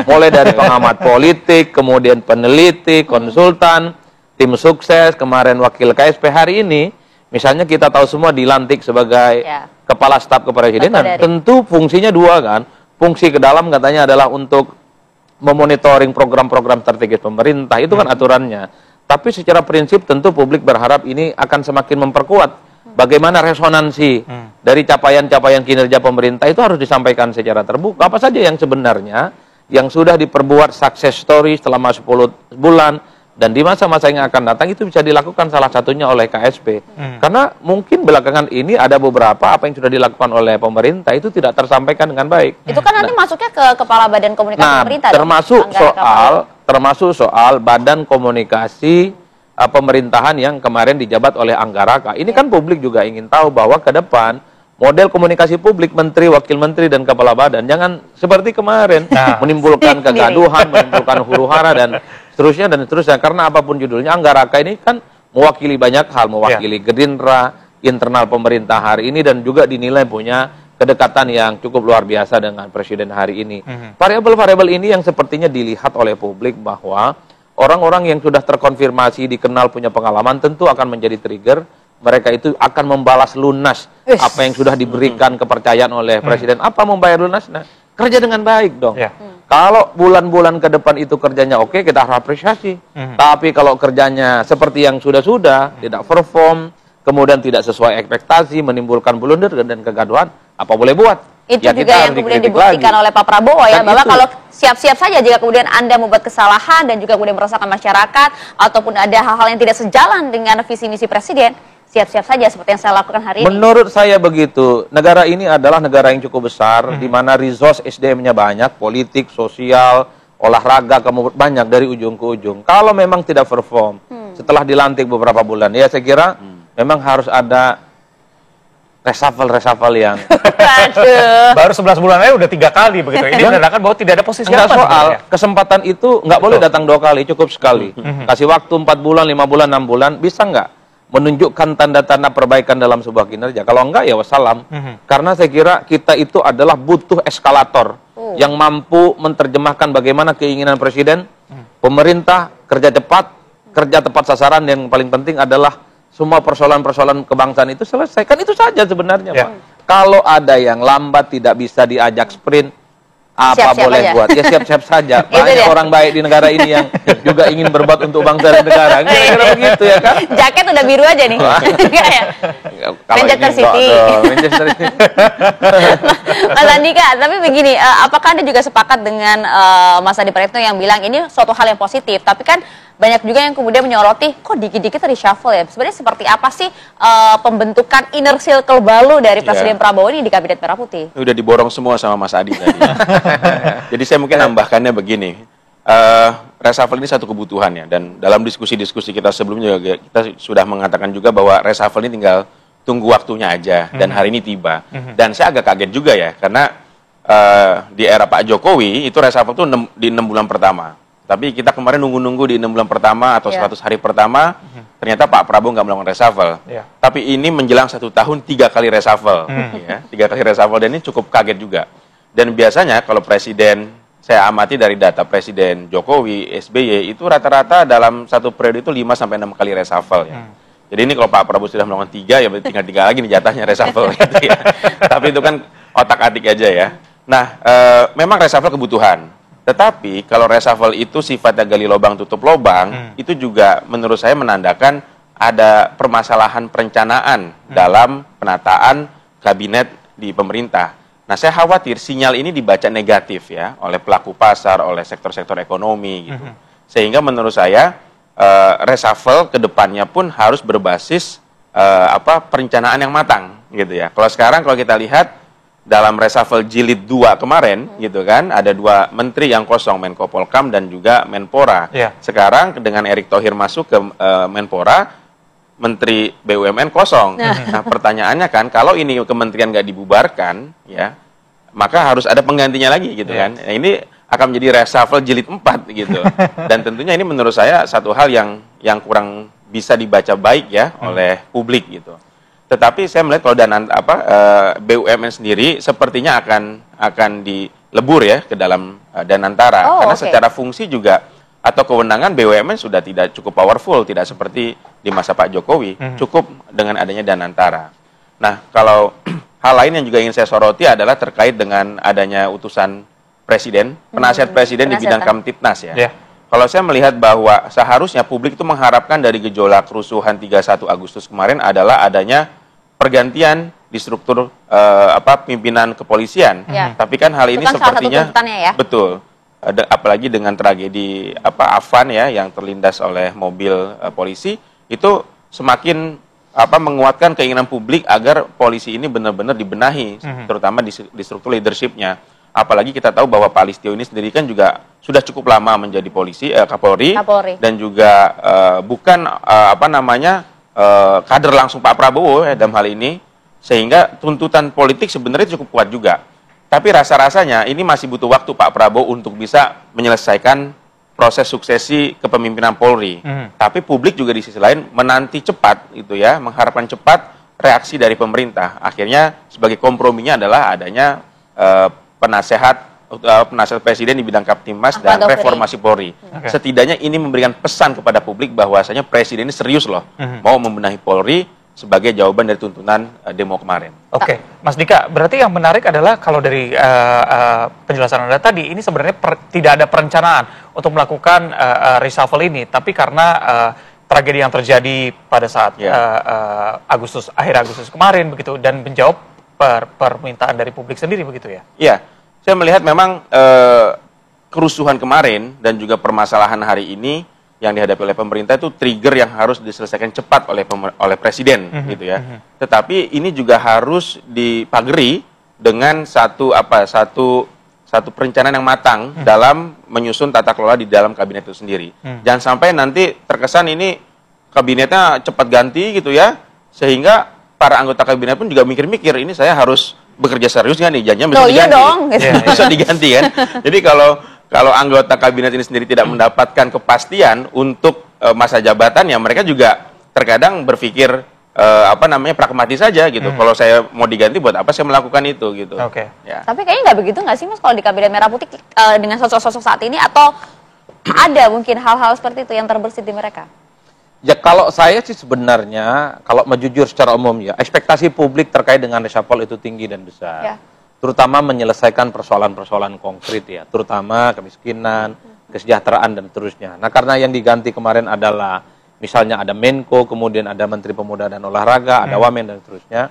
Mulai dari pengamat politik, kemudian peneliti, konsultan, tim sukses, kemarin wakil KSP, hari ini misalnya kita tahu semua dilantik sebagai kepala staf kepresidenan, tentu fungsinya dua kan, fungsi ke dalam katanya adalah untuk memonitoring program-program strategis pemerintah, itu kan aturannya, tapi secara prinsip tentu publik berharap ini akan semakin memperkuat bagaimana resonansi dari capaian-capaian kinerja pemerintah itu harus disampaikan secara terbuka, apa saja yang sebenarnya yang sudah diperbuat success story selama 10 bulan, dan di masa-masa yang akan datang itu bisa dilakukan salah satunya oleh KSP. Karena mungkin belakangan ini ada beberapa apa yang sudah dilakukan oleh pemerintah itu tidak tersampaikan dengan baik. Itu kan nanti masuknya ke Kepala Badan Komunikasi Pemerintah. Termasuk soal Badan Komunikasi Pemerintahan yang kemarin dijabat oleh Anggaraka. Ini kan publik juga ingin tahu bahwa ke depan model komunikasi publik menteri, wakil menteri, dan kepala badan jangan seperti kemarin menimbulkan kegaduhan, menimbulkan huru-hara dan seterusnya, karena apapun judulnya Anggaraka ini kan mewakili banyak hal, mewakili Gerindra, internal pemerintah hari ini, dan juga dinilai punya kedekatan yang cukup luar biasa dengan Presiden hari ini. Variabel-variabel ini yang sepertinya dilihat oleh publik bahwa orang-orang yang sudah terkonfirmasi, dikenal, punya pengalaman, tentu akan menjadi trigger. Mereka itu akan membalas lunas apa yang sudah diberikan kepercayaan oleh Presiden. Apa membayar lunas? Nah, kerja dengan baik dong. Kalau bulan-bulan ke depan itu kerjanya oke, kita harus apresiasi. Tapi kalau kerjanya seperti yang sudah-sudah, tidak perform, kemudian tidak sesuai ekspektasi, menimbulkan blunder dan kegaduhan, apa boleh buat? Itu ya, juga yang kemudian dibuktikan oleh Pak Prabowo ya, bahwa kalau siap-siap saja jika kemudian Anda membuat kesalahan dan juga kemudian meresahkan masyarakat, ataupun ada hal-hal yang tidak sejalan dengan visi misi Presiden, siap-siap saja seperti yang saya lakukan hari ini. Menurut saya begitu. Negara ini adalah negara yang cukup besar, di mana resource SDM-nya banyak, politik, sosial, olahraga, banyak dari ujung ke ujung. Kalau memang tidak perform, setelah dilantik beberapa bulan, ya saya kira memang harus ada reshuffle yang baru 11 bulan aja udah 3 kali begitu. Ini menandakan bahwa tidak ada posisi aman. Soal kesempatan itu nggak boleh datang 2 kali, cukup sekali. Kasih waktu 4 bulan, 5 bulan, 6 bulan, bisa nggak menunjukkan tanda-tanda perbaikan dalam sebuah kinerja? Kalau enggak ya wassalam. Karena saya kira kita itu adalah butuh eskalator yang mampu menerjemahkan bagaimana keinginan presiden, pemerintah kerja tepat sasaran, dan yang paling penting adalah semua persoalan-persoalan kebangsaan itu selesaikan. Itu saja sebenarnya, Pak. Kalau ada yang lambat tidak bisa diajak sprint, apa Siap-siap boleh aja. buat? Ya siap-siap saja. Banyak orang baik di negara ini yang juga ingin berbuat untuk bangsa dan negara. Kira-kira begitu ya kan? Jaket udah biru aja nih. Enggak ya? Manchester ini City. enggak dong, Manchester City. Mas Andika, tapi begini, apakah Anda juga sepakat dengan Mas Adi Praetno yang bilang ini suatu hal yang positif, tapi kan banyak juga yang kemudian menyoroti, kok dikit-dikit reshuffle ya? Sebenarnya seperti apa sih pembentukan inner circle baru dari Presiden Prabowo ini di Kabinet Merah Putih? Udah diborong semua sama Mas Adi tadi. Jadi saya mungkin nambahkannya begini, reshuffle ini satu kebutuhan ya, dan dalam diskusi-diskusi kita sebelumnya juga kita sudah mengatakan juga bahwa reshuffle ini tinggal tunggu waktunya aja, dan hari ini tiba. Dan saya agak kaget juga ya, karena di era Pak Jokowi itu reshuffle itu di 6 bulan pertama. Tapi kita kemarin nunggu-nunggu di 6 bulan pertama atau 100 hari pertama, ternyata Pak Prabowo nggak melakukan reshuffle. Tapi ini menjelang 1 tahun 3 kali reshuffle, ya, 3 kali reshuffle, dan ini cukup kaget juga. Dan biasanya kalau presiden, saya amati dari data Presiden Jokowi, SBY, itu rata-rata dalam satu periode itu 5-6 kali reshuffle. Ya. Jadi ini kalau Pak Prabowo sudah melakukan 3, ya berarti tinggal 3 lagi nih jatahnya reshuffle. Gitu ya. Tapi itu kan otak-atik aja ya. Nah, memang reshuffle kebutuhan. Tetapi kalau reshuffle itu sifatnya gali lubang tutup lubang, itu juga menurut saya menandakan ada permasalahan perencanaan dalam penataan kabinet di pemerintah. Nah, saya khawatir sinyal ini dibaca negatif ya oleh pelaku pasar, oleh sektor-sektor ekonomi gitu. Sehingga menurut saya reshuffle ke depannya pun harus berbasis perencanaan yang matang gitu ya. Kalau sekarang kalau kita lihat dalam reshuffle jilid 2 kemarin gitu kan, ada 2 menteri yang kosong, Menko Polkam dan juga Menpora. Sekarang dengan Erick Thohir masuk ke Menpora, Menteri BUMN kosong. Nah, pertanyaannya kan, kalau ini kementerian nggak dibubarkan, ya, maka harus ada penggantinya lagi gitu kan. Nah, ini akan menjadi reshuffle jilid 4 gitu. Dan tentunya ini menurut saya satu hal yang kurang bisa dibaca baik ya oleh publik gitu. Tetapi saya melihat kalau BUMN sendiri sepertinya akan dilebur ya ke dalam Danantara, karena secara fungsi juga atau kewenangan BUMN sudah tidak cukup powerful, tidak seperti di masa Pak Jokowi, cukup dengan adanya Danantara. Nah, kalau hal lain yang juga ingin saya soroti adalah terkait dengan adanya utusan presiden, penasihat presiden di bidang Kamtipnas ya. Kalau saya melihat bahwa seharusnya publik itu mengharapkan dari gejolak kerusuhan 31 Agustus kemarin adalah adanya pergantian di struktur pimpinan kepolisian. Tapi kan hal ini sepertinya betul. Apalagi dengan tragedi Afan ya yang terlindas oleh mobil polisi, itu semakin menguatkan keinginan publik agar polisi ini benar-benar dibenahi, terutama di struktur leadership-nya. Apalagi kita tahu bahwa Pak Listio ini sendiri kan juga sudah cukup lama menjadi Kapolri. Dan juga bukan kader langsung Pak Prabowo ya, dalam hal ini, sehingga tuntutan politik sebenarnya cukup kuat juga. Tapi rasa-rasanya ini masih butuh waktu Pak Prabowo untuk bisa menyelesaikan proses suksesi kepemimpinan Polri. Tapi publik juga di sisi lain menanti cepat itu ya, mengharapkan cepat reaksi dari pemerintah. Akhirnya sebagai komprominya adalah adanya penasihat presiden di bidang Kamtipmas dan reformasi Polri. Setidaknya ini memberikan pesan kepada publik bahwasanya presiden ini serius loh mau membenahi Polri sebagai jawaban dari tuntunan demo kemarin. Mas Dika, berarti yang menarik adalah kalau dari penjelasan Anda tadi, ini sebenarnya tidak ada perencanaan untuk melakukan reshuffle ini, tapi karena tragedi yang terjadi pada saat akhir Agustus kemarin begitu, dan menjawab permintaan dari publik sendiri begitu ya? Iya. Saya melihat memang kerusuhan kemarin dan juga permasalahan hari ini yang dihadapi oleh pemerintah itu trigger yang harus diselesaikan cepat oleh presiden gitu ya. Tetapi ini juga harus dipagari dengan satu perencanaan yang matang dalam menyusun tata kelola di dalam kabinet itu sendiri. Jangan sampai nanti terkesan ini kabinetnya cepat ganti gitu ya, sehingga para anggota kabinet pun juga mikir-mikir, ini saya harus bekerja serius nggak nih, janjinya bisa diganti. Bisa diganti kan. Jadi kalau anggota kabinet ini sendiri tidak mendapatkan kepastian untuk masa jabatan, ya mereka juga terkadang berpikir pragmatis saja gitu. Kalau saya mau diganti buat apa saya melakukan itu gitu. Oke. Ya. Tapi kayaknya nggak begitu nggak sih Mas kalau di Kabinet Merah Putih dengan sosok-sosok saat ini, atau ada mungkin hal-hal seperti itu yang terbersit di mereka? Ya kalau saya sih sebenarnya, kalau mau jujur secara umum ya, ekspektasi publik terkait dengan reshuffle itu tinggi dan besar. Ya. Terutama menyelesaikan persoalan-persoalan konkret ya, terutama kemiskinan, kesejahteraan dan seterusnya. Nah karena yang diganti kemarin adalah misalnya ada Menko, kemudian ada Menteri Pemuda dan Olahraga, ada Wamen dan seterusnya.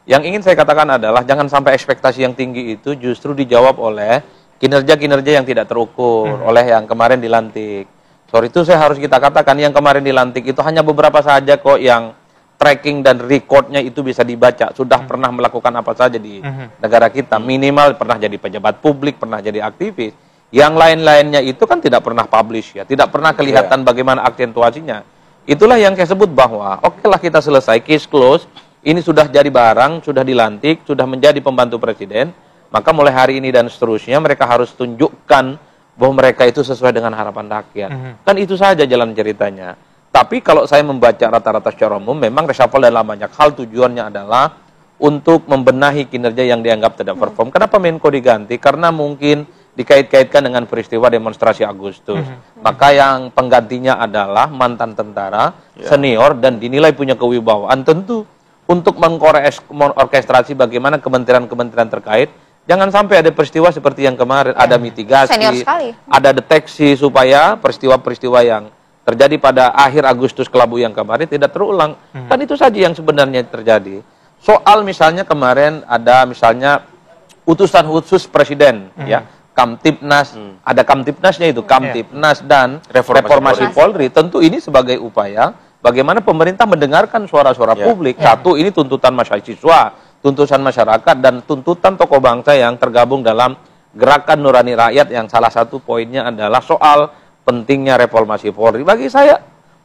Yang ingin saya katakan adalah jangan sampai ekspektasi yang tinggi itu justru dijawab oleh kinerja-kinerja yang tidak terukur, oleh yang kemarin dilantik. Sorry itu saya harus kita katakan, yang kemarin dilantik itu hanya beberapa saja kok yang tracking dan recordnya itu bisa dibaca. Sudah pernah melakukan apa saja di negara kita. Minimal pernah jadi pejabat publik, pernah jadi aktivis. Yang lain-lainnya itu kan tidak pernah publish ya, tidak pernah kelihatan bagaimana aksentuasinya. Itulah yang saya sebut bahwa oke lah kita selesai, case close, ini sudah jadi barang, sudah dilantik, sudah menjadi pembantu presiden, maka mulai hari ini dan seterusnya mereka harus tunjukkan bahwa mereka itu sesuai dengan harapan rakyat. Kan itu saja jalan ceritanya. Tapi kalau saya membaca rata-rata secara umum, memang reshuffle dalam banyak hal tujuannya adalah untuk membenahi kinerja yang dianggap tidak perform. Kenapa Menko diganti? Karena mungkin dikait-kaitkan dengan peristiwa demonstrasi Agustus. Maka yang penggantinya adalah mantan tentara senior dan dinilai punya kewibawaan. Tentu untuk mengorkestrasi bagaimana kementerian-kementerian terkait, jangan sampai ada peristiwa seperti yang kemarin, ada mitigasi, ada deteksi supaya peristiwa-peristiwa yang terjadi pada akhir Agustus kelabu yang kemarin tidak terulang. Kan itu saja yang sebenarnya terjadi. Soal misalnya kemarin ada misalnya utusan khusus presiden, ya, Kamtibnas, ada Kamtibnasnya itu, Kamtibnas dan Reformasi Polri. Tentu ini sebagai upaya bagaimana pemerintah mendengarkan suara-suara publik. Satu, ini tuntutan mahasiswa, tuntutan masyarakat, dan tuntutan tokoh bangsa yang tergabung dalam Gerakan Nurani Rakyat yang salah satu poinnya adalah soal pentingnya reformasi Polri. Bagi saya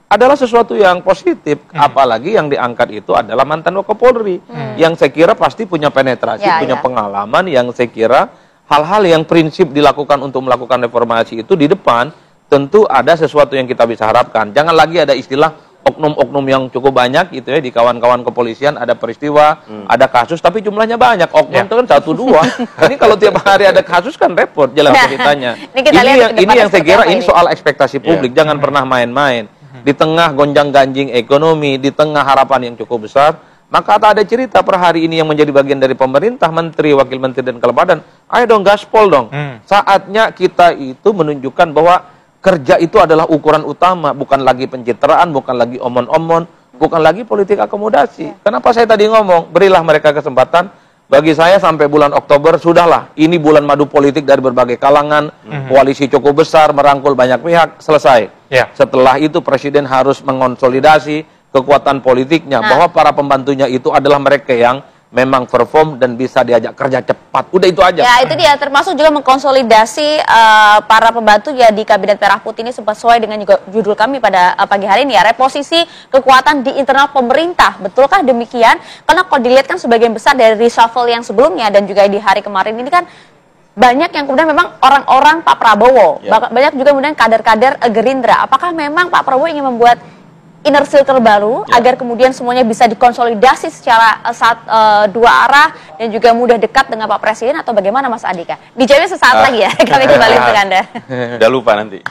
adalah sesuatu yang positif, apalagi yang diangkat itu adalah mantan Wakapolri, yang saya kira pasti punya penetrasi, punya pengalaman, yang saya kira hal-hal yang prinsip dilakukan untuk melakukan reformasi itu di depan, tentu ada sesuatu yang kita bisa harapkan. Jangan lagi ada istilah oknum-oknum yang cukup banyak gitu ya, di kawan-kawan kepolisian ada peristiwa, ada kasus, tapi jumlahnya banyak. Oknum itu kan 1-2. Ini kalau tiap hari ada kasus kan repot jalan ceritanya. Ini yang saya kira ini soal ekspektasi publik, jangan pernah main-main. Di tengah gonjang-ganjing ekonomi, di tengah harapan yang cukup besar, maka tak ada cerita per hari ini yang menjadi bagian dari pemerintah, menteri, wakil menteri, dan kepala badan. Ayo dong, gaspol dong. Saatnya kita itu menunjukkan bahwa kerja itu adalah ukuran utama, bukan lagi pencitraan, bukan lagi omon-omon, bukan lagi politik akomodasi. Kenapa saya tadi ngomong, berilah mereka kesempatan. Bagi saya sampai bulan Oktober, sudahlah. Ini bulan madu politik dari berbagai kalangan, koalisi cukup besar, merangkul banyak pihak, selesai. Setelah itu Presiden harus mengonsolidasi kekuatan politiknya, bahwa para pembantunya itu adalah mereka yang memang perform dan bisa diajak kerja cepat. Udah itu aja. Ya itu dia, termasuk juga mengkonsolidasi para pembantu ya di Kabinet Merah Putih ini, sesuai dengan juga judul kami pada pagi hari ini ya, reposisi kekuatan di internal pemerintah. Betulkah demikian? Karena kalau dilihat kan sebagian besar dari reshuffle yang sebelumnya dan juga di hari kemarin ini kan banyak yang kemudian memang orang-orang Pak Prabowo, banyak juga kemudian kader-kader Gerindra. Apakah memang Pak Prabowo ingin membuat inner circle baru agar kemudian semuanya bisa dikonsolidasi secara dua arah dan juga mudah dekat dengan Pak Presiden, atau bagaimana Mas Andika? Dijawabnya sesaat lagi ya, kami kembali untuk Anda. Udah lupa nanti.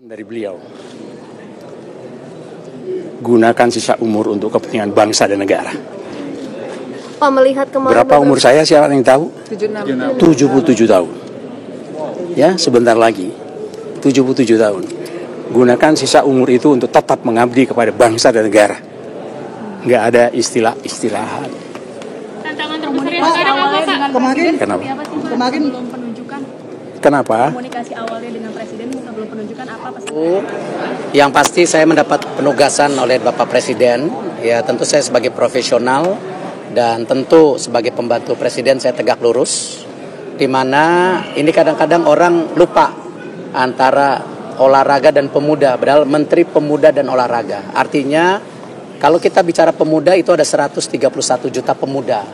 Dari beliau, gunakan sisa umur untuk kepentingan bangsa dan negara. Pak, melihat kemarin berapa umur saya, siapa yang tahu? 76 tahun. Ya, sebentar lagi 77 tahun. Gunakan sisa umur itu untuk tetap mengabdi kepada bangsa dan negara. Nggak ada istilah-istilahan. Tantangan terbesar sekarang apa, Pak? Kenapa? Kemarin belum penunjukan. Kenapa? Komunikasi awalnya dengan Presiden sebelum penunjukan apa pesan? Yang pasti saya mendapat penugasan oleh Bapak Presiden. Ya, tentu saya sebagai profesional dan tentu sebagai pembantu Presiden saya tegak lurus, di mana ini kadang-kadang orang lupa antara olahraga dan pemuda, padahal Menteri Pemuda dan Olahraga. Artinya kalau kita bicara pemuda itu ada 131 juta pemuda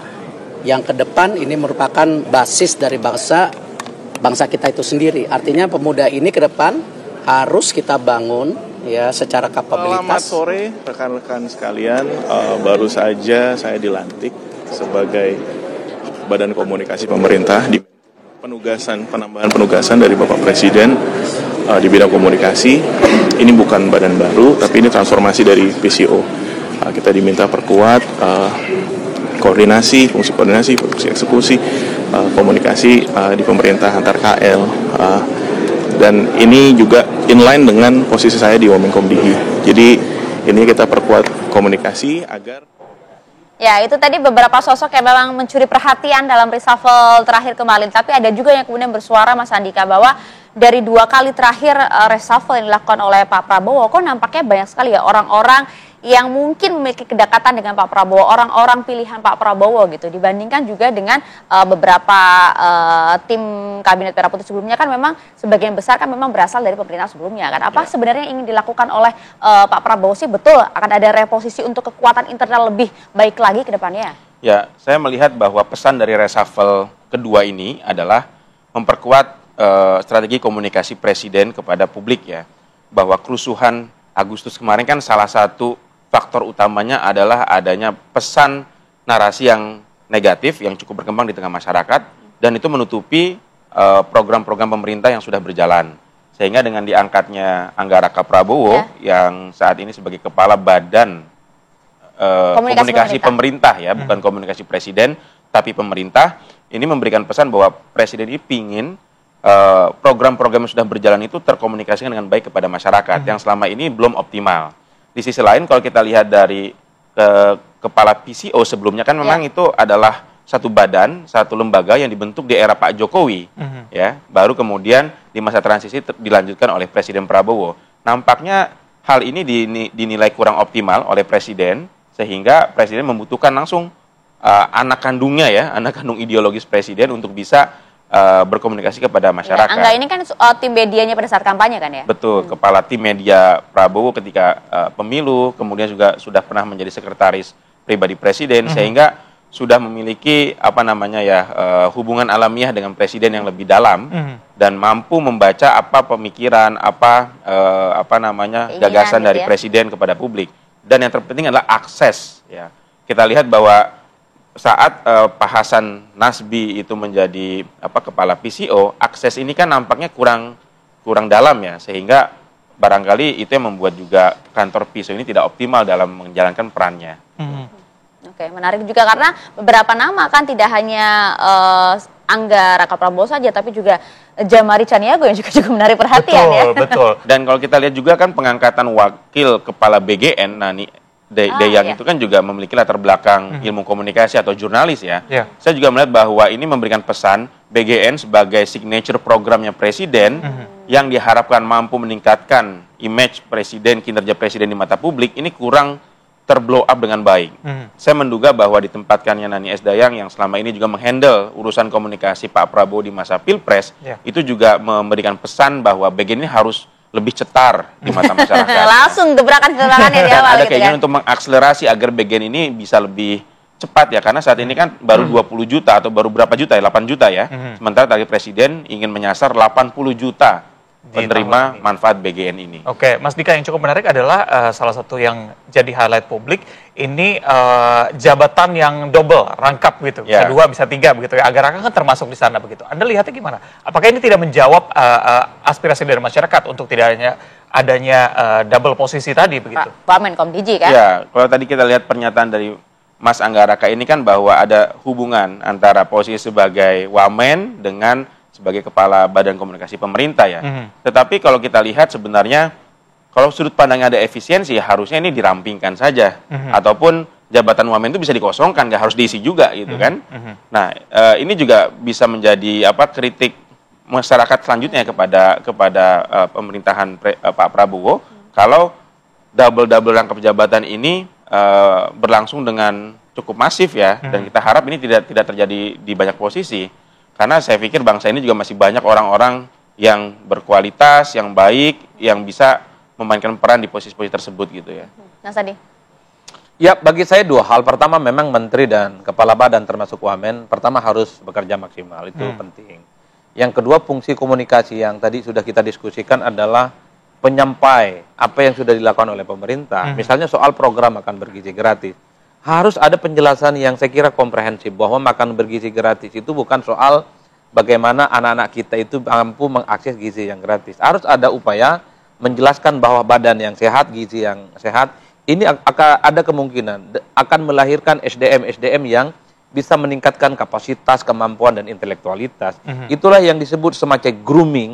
yang ke depan ini merupakan basis dari bangsa bangsa kita itu sendiri. Artinya pemuda ini ke depan harus kita bangun ya secara kapabilitas. Selamat sore rekan-rekan sekalian, baru saja saya dilantik sebagai Badan Komunikasi Pemerintah di penambahan penugasan dari Bapak Presiden di bidang komunikasi. Ini bukan badan baru, tapi ini transformasi dari PCO. Kita diminta perkuat koordinasi, fungsi eksekusi, komunikasi di pemerintah antar KL. Dan ini juga inline dengan posisi saya di Wamenkumdihi. Jadi ini kita perkuat komunikasi agar... Ya, itu tadi beberapa sosok yang memang mencuri perhatian dalam reshuffle terakhir kemarin. Tapi ada juga yang kemudian bersuara, Mas Andika, bahwa dari 2 kali terakhir reshuffle yang dilakukan oleh Pak Prabowo, kok nampaknya banyak sekali ya orang-orang yang mungkin memiliki kedekatan dengan Pak Prabowo, orang-orang pilihan Pak Prabowo gitu, dibandingkan juga dengan beberapa tim Kabinet Merah Putih sebelumnya kan memang sebagian besar kan memang berasal dari pemerintahan sebelumnya kan. Apa sebenarnya yang ingin dilakukan oleh Pak Prabowo sih? Betul akan ada reposisi untuk kekuatan internal lebih baik lagi ke depannya? Ya, saya melihat bahwa pesan dari reshuffle kedua ini adalah memperkuat strategi komunikasi Presiden kepada publik ya, bahwa kerusuhan Agustus kemarin kan salah satu faktor utamanya adalah adanya pesan narasi yang negatif yang cukup berkembang di tengah masyarakat, dan itu menutupi program-program pemerintah yang sudah berjalan. Sehingga dengan diangkatnya Anggaraka Prabowo yang saat ini sebagai kepala badan komunikasi pemerintah ya, bukan komunikasi presiden, tapi pemerintah, ini memberikan pesan bahwa presiden ini ingin program-program yang sudah berjalan itu terkomunikasikan dengan baik kepada masyarakat yang selama ini belum optimal. Di sisi lain kalau kita lihat dari kepala PCO sebelumnya kan memang itu adalah satu badan, satu lembaga yang dibentuk di era Pak Jokowi, ya, baru kemudian di masa transisi dilanjutkan oleh Presiden Prabowo. Nampaknya hal ini dinilai kurang optimal oleh Presiden, sehingga Presiden membutuhkan langsung anak kandungnya ya, anak kandung ideologis Presiden untuk bisa berkomunikasi kepada masyarakat. Angga ini kan tim medianya pada saat kampanye kan ya? Betul, kepala tim media Prabowo ketika pemilu, kemudian juga sudah pernah menjadi sekretaris pribadi Presiden, sehingga sudah memiliki hubungan alamiah dengan Presiden yang lebih dalam dan mampu membaca apa pemikiran, gagasan dari Presiden kepada publik. Dan yang terpenting adalah akses. Ya, kita lihat bahwa saat Pak Hasan Nasbi itu menjadi kepala PCO, akses ini kan nampaknya kurang dalam ya, sehingga barangkali itu yang membuat juga kantor PCO ini tidak optimal dalam menjalankan perannya. Oke, menarik juga karena beberapa nama kan tidak hanya Anggaraka Prabowo saja, tapi juga Jamari Caniago yang juga cukup menarik perhatian ya. Betul. Dan kalau kita lihat juga kan pengangkatan wakil kepala BGN, Deyang itu kan juga memiliki latar belakang ilmu komunikasi atau jurnalis ya. Saya juga melihat bahwa ini memberikan pesan BGN sebagai signature programnya Presiden yang diharapkan mampu meningkatkan image Presiden, kinerja Presiden di mata publik, ini kurang terblow up dengan baik. Saya menduga bahwa ditempatkannya Nani S. Dayang yang selama ini juga menghandle urusan komunikasi Pak Prabowo di masa Pilpres, itu juga memberikan pesan bahwa BGN ini harus lebih cetar di mata masyarakat. Langsung gebrakan-gebrakan ya di awal. Ada keinginan untuk mengakselerasi agar BGN ini bisa lebih cepat ya, karena saat ini kan baru 20 juta atau baru berapa juta ya, 8 juta ya. Sementara target Presiden ingin menyasar 80 juta penerima manfaat BGN ini. Oke, Mas Dika, yang cukup menarik adalah salah satu yang jadi highlight publik ini jabatan yang double, rangkap gitu, bisa 2, bisa 3 begitu ya. Anggaraka kan termasuk di sana begitu. Anda lihatnya gimana? Apakah ini tidak menjawab aspirasi dari masyarakat untuk tidak hanya adanya double posisi tadi begitu? Pak Menkomdiji kan? Ya, kalau tadi kita lihat pernyataan dari Mas Anggaraka ini kan bahwa ada hubungan antara posisi sebagai Wamen dengan sebagai kepala badan komunikasi pemerintah ya. Tetapi kalau kita lihat sebenarnya kalau sudut pandangnya ada efisiensi, harusnya ini dirampingkan saja. Ataupun jabatan wamen itu bisa dikosongkan, nggak harus diisi juga gitu kan. Nah, ini juga bisa menjadi kritik masyarakat selanjutnya kepada pemerintahan Pak Prabowo kalau double rangkap jabatan ini berlangsung dengan cukup masif ya, dan kita harap ini tidak terjadi di banyak posisi. Karena saya pikir bangsa ini juga masih banyak orang-orang yang berkualitas, yang baik, yang bisa memainkan peran di posisi-posisi tersebut gitu ya. Mas Adi? Ya, bagi saya 2 hal. Pertama, memang menteri dan kepala badan termasuk Wamen, pertama harus bekerja maksimal, itu penting. Yang kedua, fungsi komunikasi yang tadi sudah kita diskusikan adalah penyampai apa yang sudah dilakukan oleh pemerintah. Misalnya soal program makan bergizi gratis. Harus ada penjelasan yang saya kira komprehensif bahwa makan bergizi gratis itu bukan soal bagaimana anak-anak kita itu mampu mengakses gizi yang gratis. Harus ada upaya menjelaskan bahwa badan yang sehat, gizi yang sehat, ini akan ada kemungkinan akan melahirkan SDM yang bisa meningkatkan kapasitas, kemampuan, dan intelektualitas. Itulah yang disebut semacam grooming,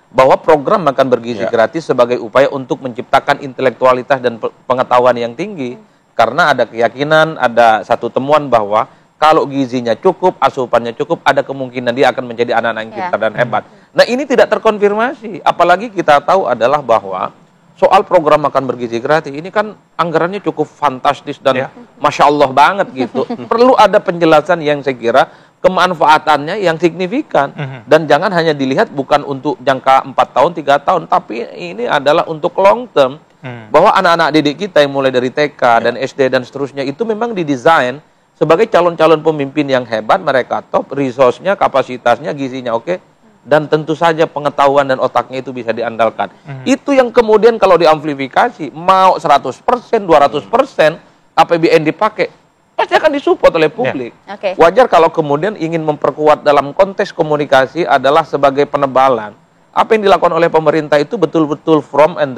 bahwa program makan bergizi gratis sebagai upaya untuk menciptakan intelektualitas dan pengetahuan yang tinggi. Karena ada keyakinan, ada satu temuan bahwa kalau gizinya cukup, asupannya cukup, ada kemungkinan dia akan menjadi anak-anak yang pintar dan hebat. Nah, ini tidak terkonfirmasi. Apalagi kita tahu adalah bahwa soal program makan bergizi gratis ini kan anggarannya cukup fantastis dan Masya Allah banget gitu. Perlu ada penjelasan yang saya kira kemanfaatannya yang signifikan. Dan jangan hanya dilihat bukan untuk jangka 4 tahun, 3 tahun, tapi ini adalah untuk long term. Bahwa anak-anak didik kita yang mulai dari TK dan SD dan seterusnya itu memang didesain sebagai calon-calon pemimpin yang hebat, mereka top, resource-nya, kapasitasnya, gizinya oke, dan tentu saja pengetahuan dan otaknya itu bisa diandalkan. Itu yang kemudian kalau diamplifikasi, mau 100%, 200% APBN dipakai, pasti akan disupport oleh publik. Wajar kalau kemudian ingin memperkuat dalam konteks komunikasi adalah sebagai penebalan. Apa yang dilakukan oleh pemerintah itu betul-betul from and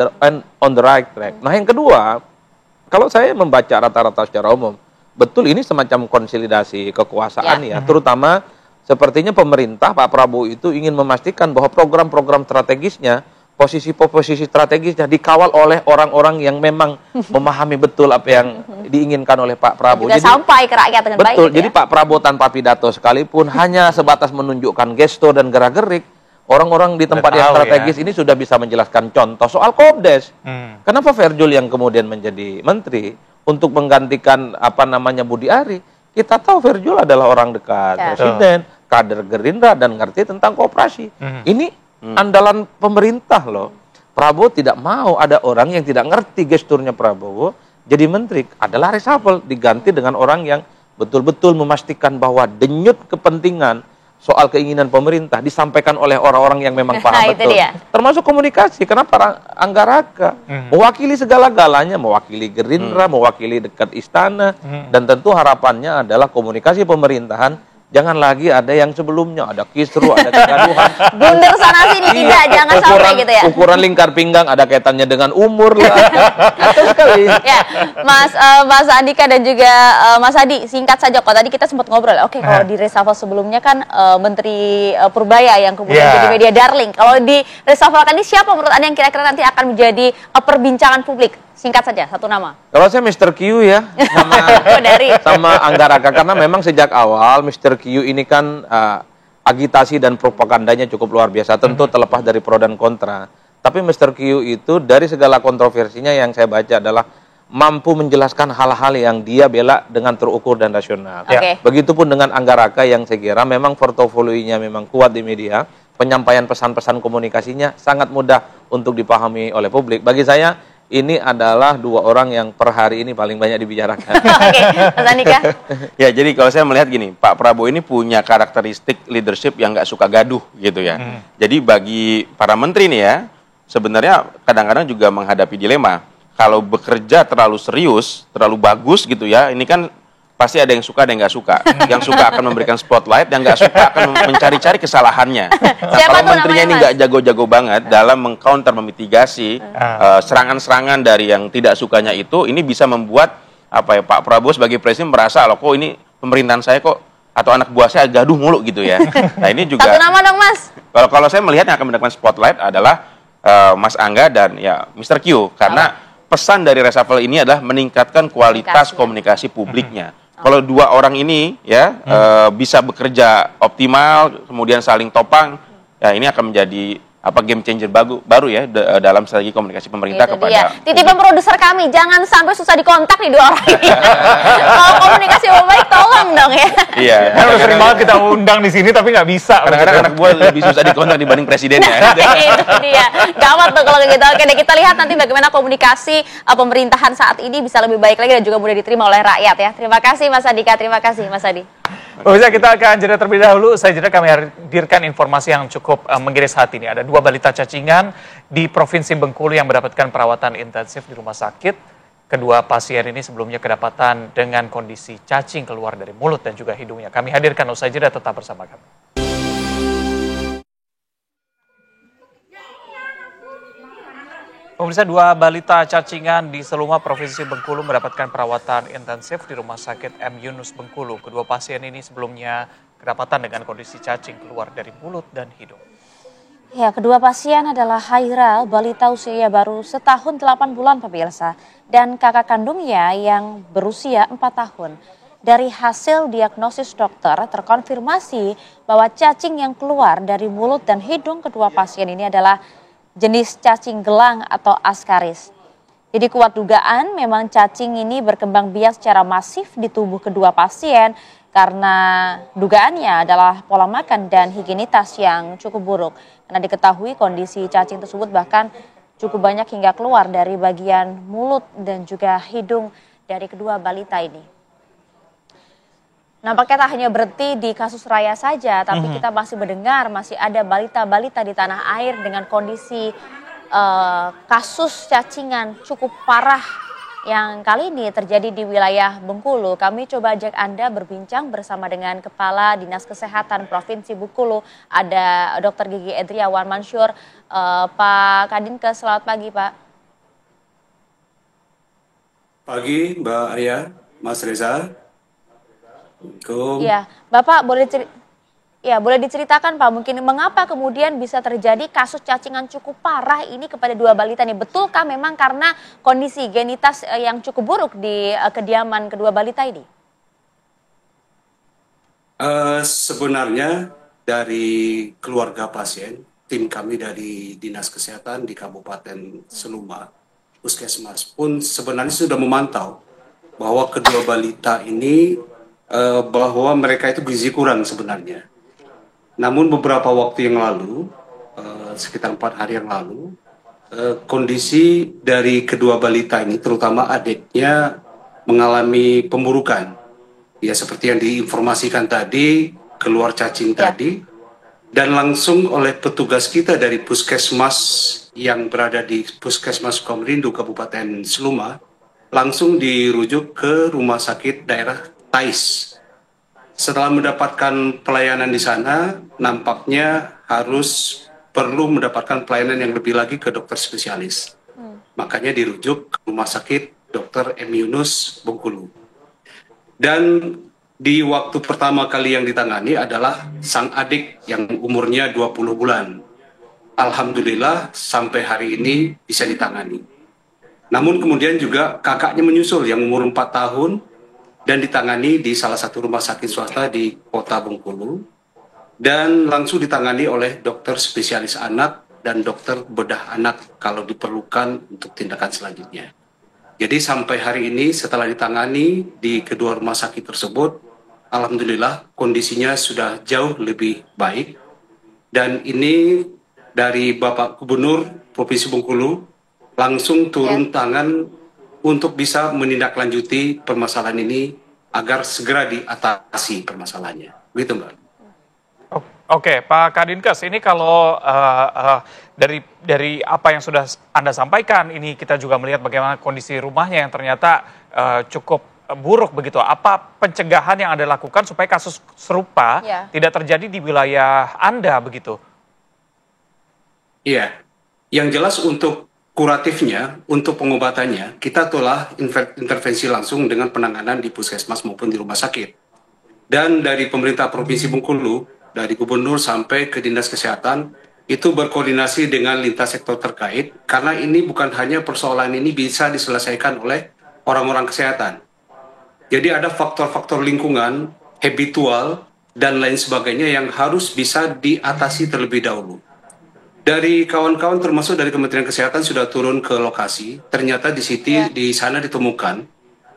on the right track. Nah, yang kedua, kalau saya membaca rata-rata secara umum, betul ini semacam konsolidasi kekuasaan terutama sepertinya pemerintah Pak Prabowo itu ingin memastikan bahwa program-program strategisnya, posisi-posisi strategisnya dikawal oleh orang-orang yang memang memahami betul apa yang diinginkan oleh Pak Prabowo. Jadi sampai ke rakyat dengan baik. Betul, jadi Pak Prabowo tanpa pidato sekalipun hanya sebatas menunjukkan gestur dan gerak-gerik, orang-orang di tempat yang strategis ini sudah bisa menjelaskan contoh soal Kopdes. Kenapa Verjul yang kemudian menjadi menteri untuk menggantikan Budi Ari? Kita tahu Verjul adalah orang dekat presiden, kader Gerindra dan ngerti tentang koperasi. Ini andalan pemerintah loh. Prabowo tidak mau ada orang yang tidak ngerti gesturnya Prabowo jadi menteri. Adalah reshuffle, diganti dengan orang yang betul-betul memastikan bahwa denyut kepentingan soal keinginan pemerintah disampaikan oleh orang-orang yang memang paham betul. Termasuk komunikasi. Kenapa Anggaraka mewakili segala-galanya, mewakili Gerindra, mewakili dekat istana, dan tentu harapannya adalah komunikasi pemerintahan jangan lagi ada yang sebelumnya, ada kisru, ada kegaduhan. Blunder sana sini tidak, jangan sampai gitu ya. Ukuran lingkar pinggang ada kaitannya dengan umur lah. Atau sekali. Ya, Mas Andika dan juga Mas Adi, singkat saja kok. Tadi kita sempat ngobrol. Oke, kalau di reshuffle sebelumnya kan Menteri Purbaya yang kemudian jadi media darling. Kalau di reshuffle kali ini siapa menurut Anda yang kira-kira nanti akan menjadi perbincangan publik? Singkat saja, satu nama. Kalau saya Mr. Q ya, sama Anggaraka. Karena memang sejak awal Mr. Q ini kan agitasi dan propagandanya cukup luar biasa. Tentu terlepas dari pro dan kontra. Tapi Mr. Q itu dari segala kontroversinya yang saya baca adalah mampu menjelaskan hal-hal yang dia bela dengan terukur dan rasional. Begitupun dengan Anggaraka yang saya kira memang portofolionya memang kuat di media. Penyampaian pesan-pesan komunikasinya sangat mudah untuk dipahami oleh publik. Bagi saya, ini adalah dua orang yang per hari ini paling banyak dibicarakan. Mas Andika? Ya, jadi kalau saya melihat gini, Pak Prabowo ini punya karakteristik leadership yang nggak suka gaduh gitu ya. Jadi bagi para menteri nih ya, sebenarnya kadang-kadang juga menghadapi dilema. Kalau bekerja terlalu serius, terlalu bagus gitu ya, ini kan pasti ada yang suka, ada yang nggak suka. Yang suka akan memberikan spotlight, yang nggak suka akan mencari-cari kesalahannya. Nah, kalau menterinya ini nggak jago-jago banget dalam mengcounter, memitigasi serangan-serangan dari yang tidak sukanya itu, ini bisa membuat Pak Prabowo sebagai presiden merasa loh kok ini pemerintahan saya kok atau anak buah saya gaduh mulu gitu ya. Nah ini juga. Satu nama dong Mas. Kalau saya melihat yang akan mendapatkan spotlight adalah Mas Angga dan ya Mr. Q karena pesan dari reshuffle ini adalah meningkatkan kualitas komunikasi publiknya. Kalau dua orang ini ya bisa bekerja optimal, kemudian saling topang, ya ini akan menjadi game changer baru ya dalam strategi komunikasi pemerintah itu kepada. Titipan produser kami, jangan sampai susah dikontak nih dua orang ini. Kalau komunikasi baik, tolong dong ya. Iya. Kan sering banget kita undang di sini tapi nggak bisa. Kadang-kadang anak buah lebih susah dikontak dibanding presidennya. Itu dia. Gawat tuh kalau gitu. Oke, kita lihat nanti bagaimana komunikasi pemerintahan saat ini bisa lebih baik lagi dan juga mudah diterima oleh rakyat ya. Terima kasih Mas Andika, terima kasih Mas Adi. Pemirsa, kita akan jeda terlebih dahulu. Saya jeda kami hadirkan informasi yang cukup mengiris hati ini. Ada 2 balita cacingan di Provinsi Bengkulu yang mendapatkan perawatan intensif di rumah sakit. Kedua pasien ini sebelumnya kedapatan dengan kondisi cacing keluar dari mulut dan juga hidungnya. Kami hadirkan usai jeda, tetap bersama kami. Pemirsa, 2 balita cacingan di Seluma, Provinsi Bengkulu mendapatkan perawatan intensif di Rumah Sakit M. Yunus Bengkulu. Kedua pasien ini sebelumnya kedapatan dengan kondisi cacing keluar dari mulut dan hidung. Ya, kedua pasien adalah Haira, balita usia baru setahun 8 bulan pemirsa, dan kakak kandungnya yang berusia 4 tahun. Dari hasil diagnosis dokter terkonfirmasi bahwa cacing yang keluar dari mulut dan hidung kedua pasien ini adalah jenis cacing gelang atau askaris. Jadi kuat dugaan memang cacing ini berkembang biak secara masif di tubuh kedua pasien karena dugaannya adalah pola makan dan higienitas yang cukup buruk. Karena diketahui kondisi cacing tersebut bahkan cukup banyak hingga keluar dari bagian mulut dan juga hidung dari kedua balita ini. Nampaknya tak hanya berhenti di kasus Raya saja, tapi kita masih mendengar masih ada balita-balita di tanah air dengan kondisi kasus cacingan cukup parah yang kali ini terjadi di wilayah Bengkulu. Kami coba ajak Anda berbincang bersama dengan Kepala Dinas Kesehatan Provinsi Bengkulu, ada Dr. Gigi Edriawan Mansyur. Pak Kadinkes, selamat pagi Pak. Pagi Mbak Arya, Mas Reza. Ya, Bapak boleh diceritakan Pak, mungkin mengapa kemudian bisa terjadi kasus cacingan cukup parah ini kepada 2 balita ini? Betulkah memang karena kondisi higienitas yang cukup buruk di kediaman kedua balita ini? Sebenarnya dari keluarga pasien, tim kami dari Dinas Kesehatan di Kabupaten Seluma, Puskesmas pun sebenarnya sudah memantau bahwa kedua balita ini bahwa mereka itu gizi kurang sebenarnya. Namun beberapa waktu yang lalu, sekitar 4 hari yang lalu, kondisi dari kedua balita ini, terutama adiknya, mengalami pemburukan. Ya seperti yang diinformasikan tadi, keluar cacing tadi, dan langsung oleh petugas kita dari Puskesmas yang berada di Puskesmas Sukamerindu, Kabupaten Seluma, langsung dirujuk ke Rumah Sakit Daerah Tais. Setelah mendapatkan pelayanan di sana, nampaknya perlu mendapatkan pelayanan yang lebih lagi ke dokter spesialis. Makanya dirujuk ke Rumah Sakit Dr. M. Yunus Bengkulu. Dan di waktu pertama kali yang ditangani adalah sang adik yang umurnya 20 bulan. Alhamdulillah sampai hari ini bisa ditangani. Namun kemudian juga kakaknya menyusul yang umur 4 tahun, dan ditangani di salah satu rumah sakit swasta di Kota Bengkulu dan langsung ditangani oleh dokter spesialis anak dan dokter bedah anak kalau diperlukan untuk tindakan selanjutnya. Jadi sampai hari ini setelah ditangani di kedua rumah sakit tersebut, alhamdulillah kondisinya sudah jauh lebih baik, dan ini dari Bapak Gubernur Provinsi Bengkulu langsung turun tangan untuk bisa menindaklanjuti permasalahan ini agar segera diatasi permasalahannya. Begitu Mbak. Oke, Pak Kadinkes, ini kalau dari apa yang sudah Anda sampaikan, ini kita juga melihat bagaimana kondisi rumahnya yang ternyata cukup buruk begitu. Apa pencegahan yang Anda lakukan supaya kasus serupa tidak terjadi di wilayah Anda begitu? Iya, yang jelas untuk kuratifnya, untuk pengobatannya, kita telah intervensi langsung dengan penanganan di puskesmas maupun di rumah sakit. Dan dari pemerintah Provinsi Bengkulu, dari gubernur sampai ke Dinas Kesehatan, itu berkoordinasi dengan lintas sektor terkait, karena ini bukan hanya persoalan ini bisa diselesaikan oleh orang-orang kesehatan. Jadi ada faktor-faktor lingkungan, habitual, dan lain sebagainya yang harus bisa diatasi terlebih dahulu. Dari kawan-kawan termasuk dari Kementerian Kesehatan sudah turun ke lokasi, ternyata di sana ditemukan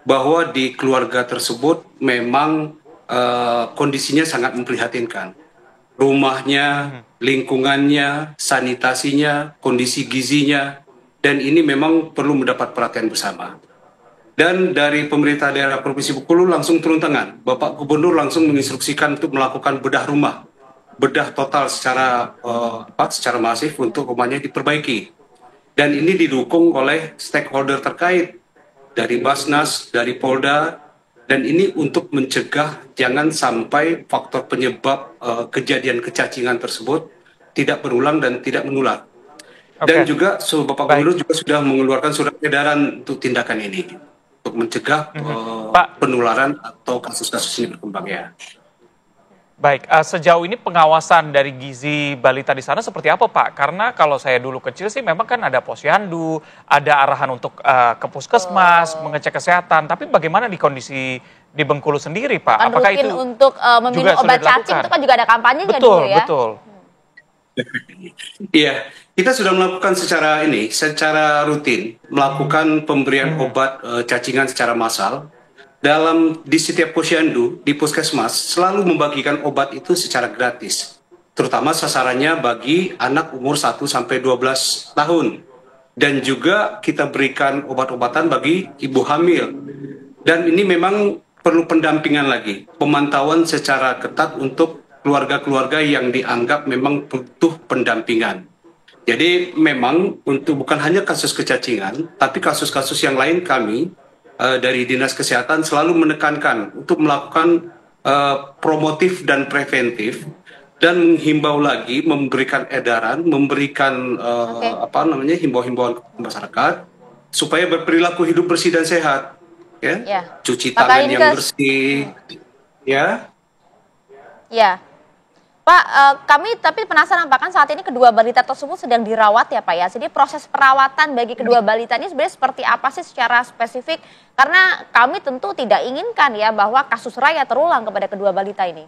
bahwa di keluarga tersebut memang kondisinya sangat memprihatinkan. Rumahnya, lingkungannya, sanitasinya, kondisi gizinya, dan ini memang perlu mendapat perhatian bersama. Dan dari pemerintah daerah Provinsi Bengkulu langsung turun tangan. Bapak Gubernur langsung menginstruksikan untuk melakukan bedah rumah, bedah total secara secara masif untuk rumahnya diperbaiki. Dan ini didukung oleh stakeholder terkait dari Basnas, dari Polda, dan ini untuk mencegah jangan sampai faktor penyebab kejadian kecacingan tersebut tidak berulang dan tidak menular. Dan juga Bapak Gubernur juga sudah mengeluarkan surat edaran untuk tindakan ini untuk mencegah penularan atau kasus-kasus ini berkembang ya. Baik, sejauh ini pengawasan dari gizi balita di sana seperti apa Pak? Karena kalau saya dulu kecil sih memang kan ada posyandu, ada arahan untuk ke puskesmas, mengecek kesehatan. Tapi bagaimana di kondisi di Bengkulu sendiri Pak? Apakah itu untuk meminum obat cacing itu kan juga ada kampanyenya dulu ya? Betul. Iya, kita sudah melakukan secara rutin, melakukan pemberian obat cacingan secara massal. Di setiap posyandu, di puskesmas, selalu membagikan obat itu secara gratis. Terutama sasarannya bagi anak umur 1-12 tahun. Dan juga kita berikan obat-obatan bagi ibu hamil. Dan ini memang perlu pendampingan lagi, pemantauan secara ketat untuk keluarga-keluarga yang dianggap memang butuh pendampingan. Jadi memang untuk bukan hanya kasus kecacingan, tapi kasus-kasus yang lain kami dari Dinas Kesehatan selalu menekankan untuk melakukan promotif dan preventif dan menghimbau lagi, memberikan edaran, memberikan himbau-himbauan ke masyarakat supaya berperilaku hidup bersih dan sehat, ya. Cuci tangan yang bersih, ya. Ya. Pak, kami tapi penasaran Pak, kan saat ini kedua balita tersebut sedang dirawat ya Pak ya. Jadi proses perawatan bagi kedua balita ini sebenarnya seperti apa sih secara spesifik? Karena kami tentu tidak inginkan ya bahwa kasus raya terulang kepada kedua balita ini.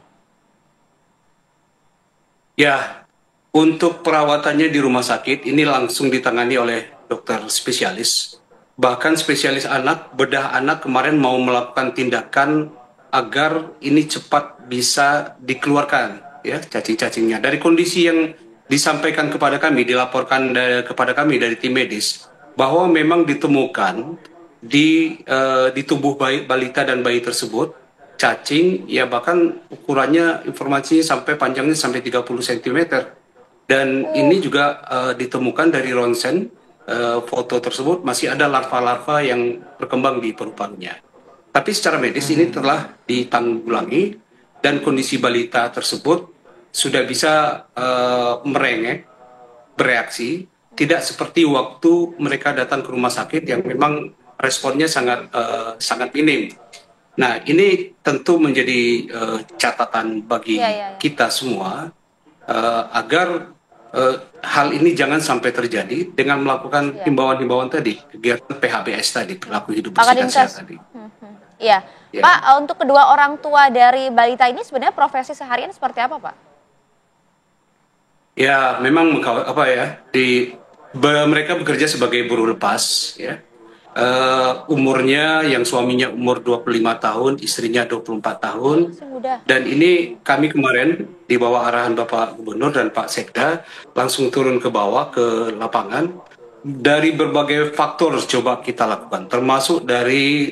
Ya, untuk perawatannya di rumah sakit ini langsung ditangani oleh dokter spesialis. Bahkan spesialis anak, bedah anak kemarin mau melakukan tindakan agar ini cepat bisa dikeluarkan. Ya, cacing-cacingnya dari kondisi yang disampaikan kepada kami, dilaporkan kepada kami dari tim medis bahwa memang ditemukan di tubuh balita dan bayi tersebut cacing, ya bahkan ukurannya informasinya sampai panjangnya sampai 30 cm dan ini juga ditemukan dari ronsen foto tersebut masih ada larva-larva yang berkembang di paru-parunya. Tapi secara medis ini telah ditanggulangi dan kondisi balita tersebut sudah bisa merengek, bereaksi, tidak seperti waktu mereka datang ke rumah sakit yang memang responnya sangat minim. Nah, ini tentu menjadi catatan bagi kita semua agar hal ini jangan sampai terjadi dengan melakukan himbauan-himbauan tadi, kegiatan PHBS tadi, perilaku hidup bersih dan sehat tadi. Iya, Pak, untuk kedua orang tua dari balita ini sebenarnya profesi seharian seperti apa, Pak? Ya, memang mereka bekerja sebagai buruh lepas, ya. Umurnya yang suaminya umur 25 tahun, istrinya 24 tahun. Dan ini kami kemarin di bawah arahan Bapak Gubernur dan Pak Sekda langsung turun ke bawah ke lapangan. Dari berbagai faktor coba kita lakukan, termasuk dari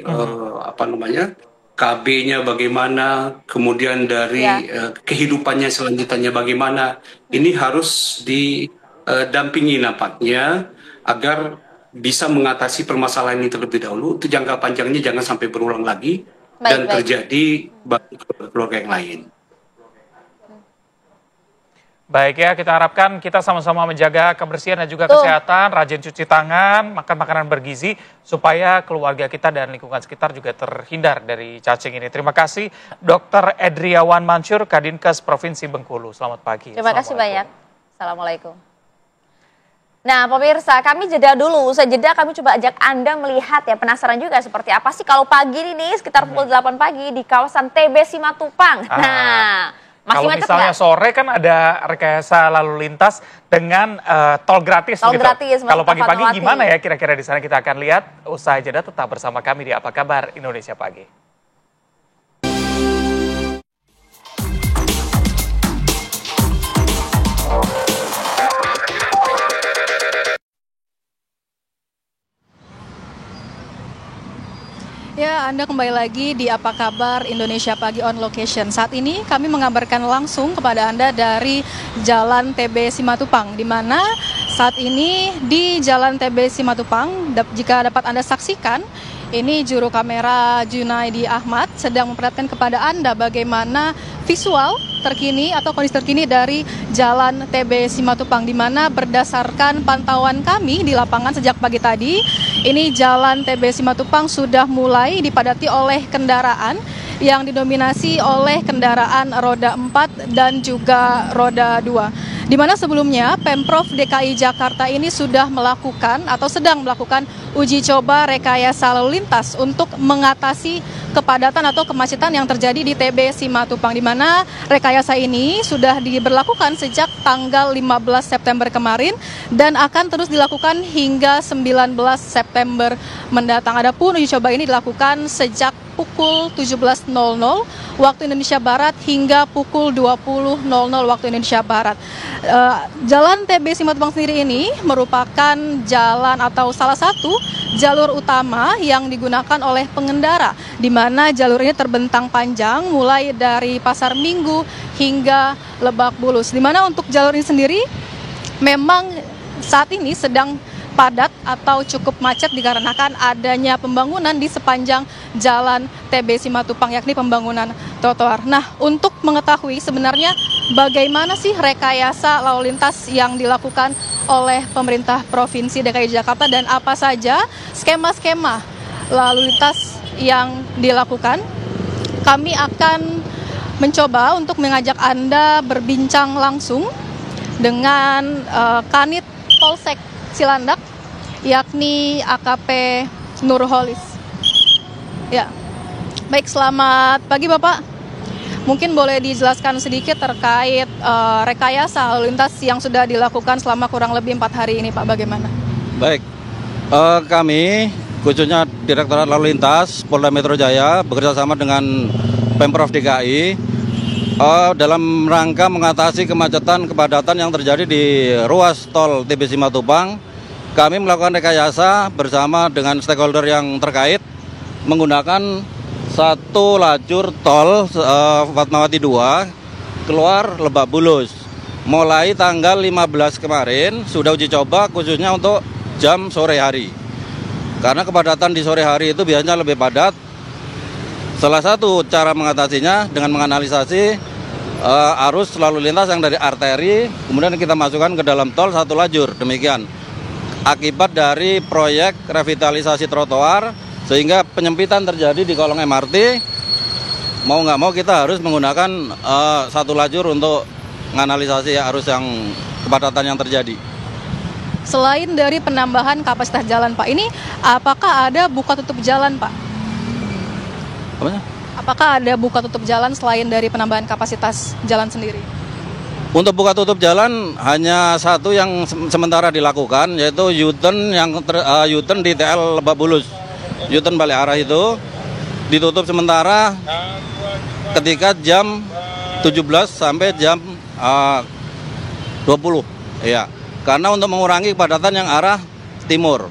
KB-nya bagaimana, kemudian dari kehidupannya selanjutnya bagaimana. Ini harus didampingi nampaknya agar bisa mengatasi permasalahan ini terlebih dahulu. Untuk jangka panjangnya jangan sampai berulang lagi dan terjadi bagi keluarga yang lain. Baik ya, kita harapkan kita sama-sama menjaga kebersihan dan juga kesehatan, rajin cuci tangan, makan makanan bergizi, supaya keluarga kita dan lingkungan sekitar juga terhindar dari cacing ini. Terima kasih Dr. Edriawan Mansur, Kadinkes Provinsi Bengkulu. Selamat pagi. Terima kasih banyak. Assalamualaikum. Nah pemirsa, kami jeda dulu. Usai jeda kami coba ajak Anda melihat ya, penasaran juga seperti apa sih kalau pagi ini sekitar pukul 8 pagi di kawasan TB Simatupang. Nah, masih kalau misalnya sore kan ada rekayasa lalu lintas dengan tol gratis. Kalau pagi-pagi gimana ya kira-kira di sana, kita akan lihat. Usai jeda tetap bersama kami di Apa Kabar Indonesia Pagi. Pemirsa, Anda kembali lagi di Apa Kabar Indonesia Pagi on Location. Saat ini kami mengabarkan langsung kepada Anda dari Jalan TB Simatupang, di mana saat ini di Jalan TB Simatupang, jika dapat Anda saksikan, ini juru kamera Junaidi Ahmad sedang memperlihatkan kepada Anda bagaimana visual terkini atau kondisi terkini dari Jalan TB Simatupang, di mana berdasarkan pantauan kami di lapangan sejak pagi tadi, ini Jalan TB Simatupang sudah mulai dipadati oleh kendaraan yang didominasi oleh kendaraan roda 4 dan juga roda 2. Di mana sebelumnya Pemprov DKI Jakarta ini sudah melakukan atau sedang melakukan uji coba rekayasa lalu lintas untuk mengatasi kepadatan atau kemacetan yang terjadi di TB Simatupang, di mana rekayasa ini sudah diberlakukan sejak tanggal 15 September kemarin dan akan terus dilakukan hingga 19 September mendatang. Adapun uji coba ini dilakukan sejak pukul 17.00 waktu Indonesia Barat hingga pukul 20.00 waktu Indonesia Barat. Jalan TB Simatupang sendiri ini merupakan jalan atau salah satu jalur utama yang digunakan oleh pengendara, di mana jalur ini terbentang panjang mulai dari Pasar Minggu hingga Lebak Bulus. Di mana untuk jalur ini sendiri memang saat ini sedang padat atau cukup macet dikarenakan adanya pembangunan di sepanjang Jalan TB Simatupang, yakni pembangunan trotoar. Nah, untuk mengetahui sebenarnya bagaimana sih rekayasa lalu lintas yang dilakukan oleh pemerintah Provinsi DKI Jakarta dan apa saja skema-skema lalu lintas yang dilakukan, kami akan mencoba untuk mengajak Anda berbincang langsung dengan Kanit Polsek Cilandak, yakni AKP Nurholis. Ya, baik, selamat pagi Bapak. Mungkin boleh dijelaskan sedikit terkait rekayasa lalu lintas yang sudah dilakukan selama kurang lebih 4 hari ini, Pak, bagaimana? Baik, kami khususnya Direktorat Lalu Lintas Polda Metro Jaya bekerja sama dengan Pemprov DKI dalam rangka mengatasi kemacetan kepadatan yang terjadi di ruas tol TB Simatupang. Kami melakukan rekayasa bersama dengan stakeholder yang terkait menggunakan satu lajur tol Fatmawati 2 keluar Lebak Bulus. Mulai tanggal 15 kemarin sudah uji coba khususnya untuk jam sore hari. Karena kepadatan di sore hari itu biasanya lebih padat. Salah satu cara mengatasinya dengan menganalisasi arus lalu lintas yang dari arteri, kemudian kita masukkan ke dalam tol satu lajur, demikian. Akibat dari proyek revitalisasi trotoar, sehingga penyempitan terjadi di kolong MRT, mau nggak mau kita harus menggunakan satu lajur untuk menganalisasi arus yang kepadatan yang terjadi. Selain dari penambahan kapasitas jalan, Pak, ini apakah ada buka tutup jalan, Pak? Apanya? Apakah ada buka tutup jalan selain dari penambahan kapasitas jalan sendiri? Untuk buka tutup jalan hanya satu yang sementara dilakukan, yaitu U-turn U-turn di TL Lebak Bulus. U-turn balik arah itu ditutup sementara ketika jam 17 sampai jam 20. Ya. Karena untuk mengurangi kepadatan yang arah timur.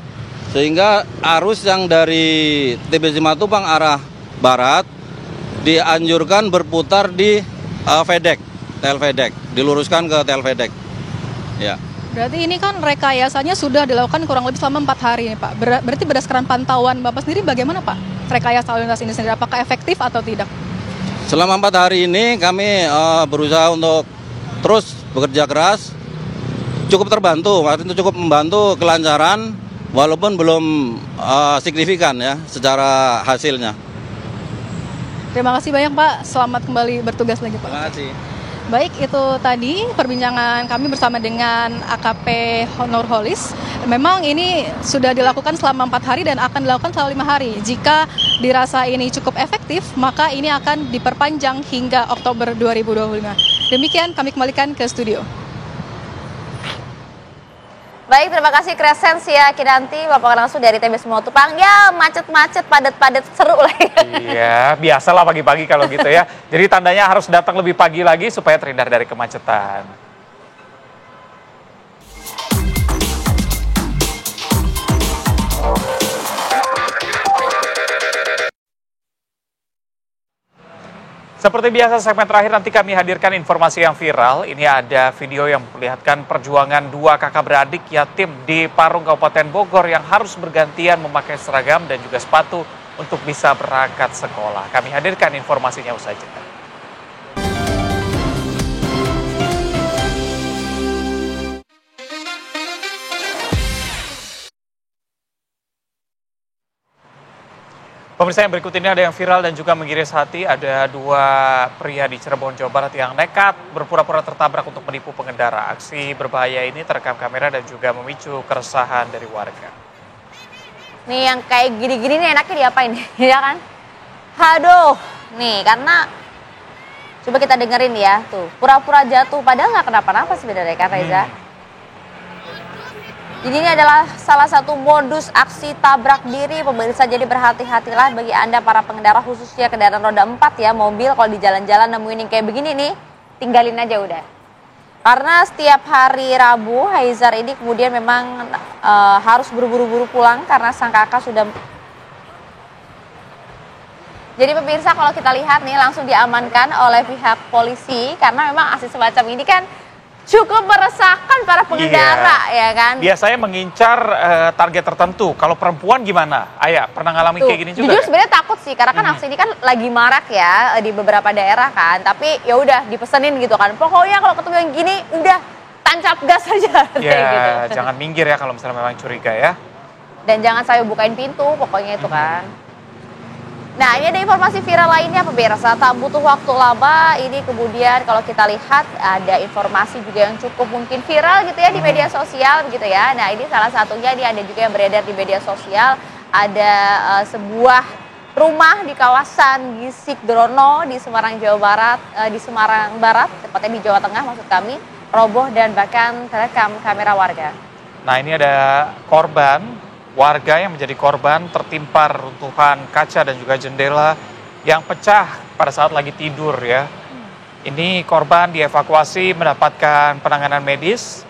Sehingga arus yang dari TB Simatupang arah barat dianjurkan berputar di TL Vedek, diluruskan ke TL Vedek. Ya. Berarti ini kan rekayasanya sudah dilakukan kurang lebih selama 4 hari nih, Pak. Berarti berdasarkan pantauan Bapak sendiri bagaimana, Pak? Rekayasa lalu lintas ini sendiri apakah efektif atau tidak? Selama 4 hari ini kami berusaha untuk terus bekerja keras. Cukup terbantu, waktu itu cukup membantu kelancaran walaupun belum signifikan ya secara hasilnya. Terima kasih banyak, Pak. Selamat kembali bertugas lagi, Pak. Terima kasih. Baik, itu tadi perbincangan kami bersama dengan AKP Nurholis. Memang ini sudah dilakukan selama 4 hari dan akan dilakukan selama 5 hari. Jika dirasa ini cukup efektif, maka ini akan diperpanjang hingga Oktober 2025. Demikian kami kembalikan ke studio. Baik, terima kasih Crescentia Kinanti, Bapak langsung dari TB Simatupang. Ya, macet-macet, padat-padat, seru lah ya. Iya, biasalah pagi-pagi kalau gitu ya. Jadi tandanya harus datang lebih pagi lagi supaya terhindar dari kemacetan. Seperti biasa, segmen terakhir nanti kami hadirkan informasi yang viral. Ini ada video yang memperlihatkan perjuangan dua kakak beradik yatim di Parung, Kabupaten Bogor yang harus bergantian memakai seragam dan juga sepatu untuk bisa berangkat sekolah. Kami hadirkan informasinya usai jeda. Pemirsa, yang berikut ini ada yang viral dan juga mengiris hati. Ada dua pria di Cirebon, Jawa Barat yang nekat berpura-pura tertabrak untuk menipu pengendara. Aksi berbahaya ini terekam kamera dan juga memicu keresahan dari warga. Nih yang kayak gini-gini nih enaknya diapain? Ya kan? Aduh, nih karena coba kita dengerin ya, tuh pura-pura jatuh padahal nggak kenapa-napa sebenarnya kan Reza. Jadi ini adalah salah satu modus aksi tabrak diri. Pemirsa, jadi berhati-hatilah bagi Anda para pengendara, khususnya kendaraan roda 4 ya, mobil. Kalau di jalan-jalan nemuin yang kayak begini nih, tinggalin aja udah. Karena setiap hari Rabu, Haizar ini kemudian memang harus buru-buru pulang karena sang kakak sudah. Jadi pemirsa, kalau kita lihat nih langsung diamankan oleh pihak polisi karena memang aksi semacam ini kan cukup meresahkan para pengendara, ya kan? Biasanya mengincar target tertentu. Kalau perempuan gimana? Ayah, pernah ngalamin kayak gini juga? Jujur sebenarnya takut sih, karena kan aksi ini kan lagi marak ya di beberapa daerah kan. Tapi ya udah dipesenin gitu kan. Pokoknya kalau ketemu yang gini, udah tancap gas aja. Ya, gitu. jangan minggir ya kalau misalnya memang curiga ya. Dan jangan saya bukain pintu, pokoknya itu kan. Nah, ini ada informasi viral lainnya pemirsa, tak butuh waktu lama ini kemudian kalau kita lihat ada informasi juga yang cukup mungkin viral gitu ya di media sosial begitu ya. Nah, ini salah satunya ini ada juga yang beredar di media sosial, ada sebuah rumah di kawasan Gisik Drono di Semarang, Jawa Barat, di Semarang Barat, tepatnya di Jawa Tengah maksud kami, roboh dan bahkan terekam kamera warga. Nah, ini ada korban. Warga yang menjadi korban tertimpa runtuhan kaca dan juga jendela yang pecah pada saat lagi tidur ya. Ini korban dievakuasi mendapatkan penanganan medis.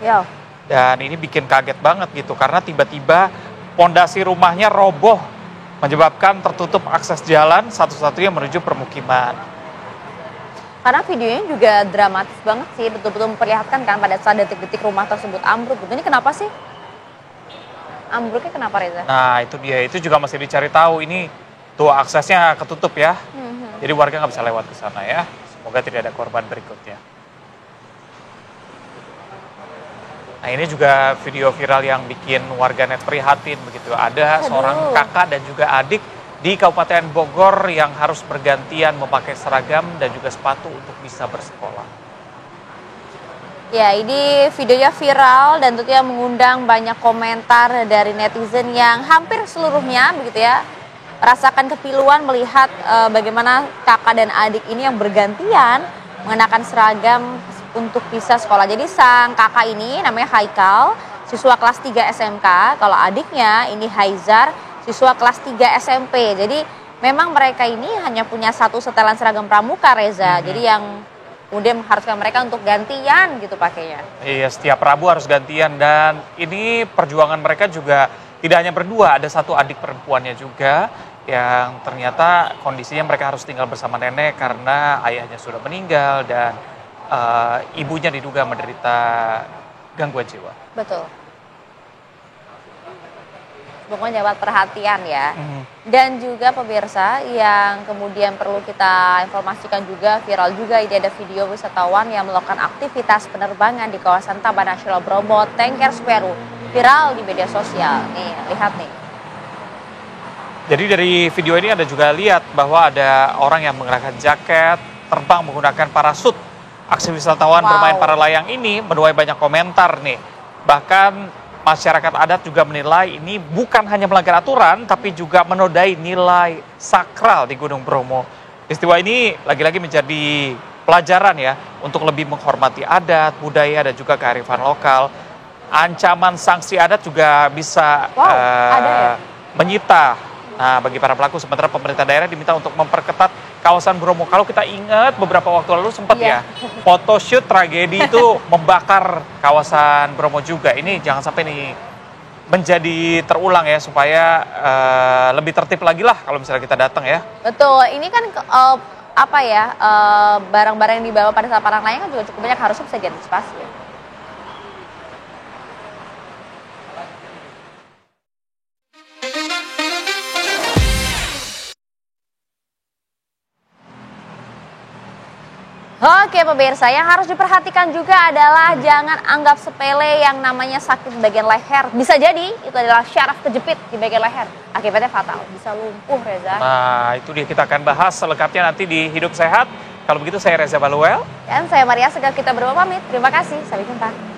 Ya. Dan ini bikin kaget banget gitu karena tiba-tiba pondasi rumahnya roboh menyebabkan tertutup akses jalan satu-satunya menuju permukiman. Karena videonya juga dramatis banget sih, betul-betul memperlihatkan kan pada saat detik-detik rumah tersebut ambruk. Ini kenapa sih? Ambruknya kenapa Reza? Nah itu dia, itu juga masih dicari tahu. Ini tuh aksesnya ketutup ya. Jadi warga nggak bisa lewat ke sana ya. Semoga tidak ada korban berikutnya. Nah ini juga video viral yang bikin warganet prihatin begitu. Ada seorang kakak dan juga adik di Kabupaten Bogor yang harus bergantian memakai seragam dan juga sepatu untuk bisa bersekolah. Ya, ini videonya viral dan tentunya mengundang banyak komentar dari netizen yang hampir seluruhnya begitu ya rasakan kepiluan melihat bagaimana kakak dan adik ini yang bergantian mengenakan seragam untuk bisa sekolah. Jadi sang kakak ini namanya Haikal, siswa kelas 3 SMK, kalau adiknya ini Haizar, siswa kelas 3 SMP. Jadi memang mereka ini hanya punya satu setelan seragam pramuka Reza. Jadi yang kemudian mengharuskan mereka untuk gantian gitu pakainya. Iya, setiap Rabu harus gantian dan ini perjuangan mereka juga tidak hanya berdua, ada satu adik perempuannya juga yang ternyata kondisinya mereka harus tinggal bersama nenek karena ayahnya sudah meninggal dan ibunya diduga menderita gangguan jiwa. Betul. Pokoknya dapat perhatian ya. Dan juga pemirsa yang kemudian perlu kita informasikan juga, viral juga, ini ada video wisatawan yang melakukan aktivitas penerbangan di kawasan Taman Nasional Bromo, Tengger Semeru, viral di media sosial. Nih, lihat nih. Jadi dari video ini ada juga lihat bahwa ada orang yang mengenakan jaket, terbang menggunakan parasut. Aksi wisatawan bermain para layang ini menuai banyak komentar nih. Bahkan masyarakat adat juga menilai ini bukan hanya melanggar aturan, tapi juga menodai nilai sakral di Gunung Bromo. Peristiwa ini lagi-lagi menjadi pelajaran ya, untuk lebih menghormati adat, budaya, dan juga kearifan lokal. Ancaman sanksi adat juga bisa menyita. Nah, bagi para pelaku, sementara pemerintah daerah diminta untuk memperketat kawasan Bromo. Kalau kita ingat beberapa waktu lalu sempat ya photoshoot tragedi itu membakar kawasan Bromo juga. Ini jangan sampai nih menjadi terulang ya, supaya lebih tertib lagi lah kalau misalnya kita datang ya. Betul, ini kan barang-barang yang dibawa pada saat para layang kan juga cukup banyak, harusnya bisa diantisipasi. Oke pemirsa, yang harus diperhatikan juga adalah jangan anggap sepele yang namanya sakit di bagian leher. Bisa jadi itu adalah syaraf kejepit di bagian leher. Akibatnya fatal, bisa lumpuh Reza. Nah itu dia, kita akan bahas selengkapnya nanti di Hidup Sehat. Kalau begitu saya Reza Baluel. Dan saya Maria Segaf, kita berdua pamit. Terima kasih, sampai jumpa.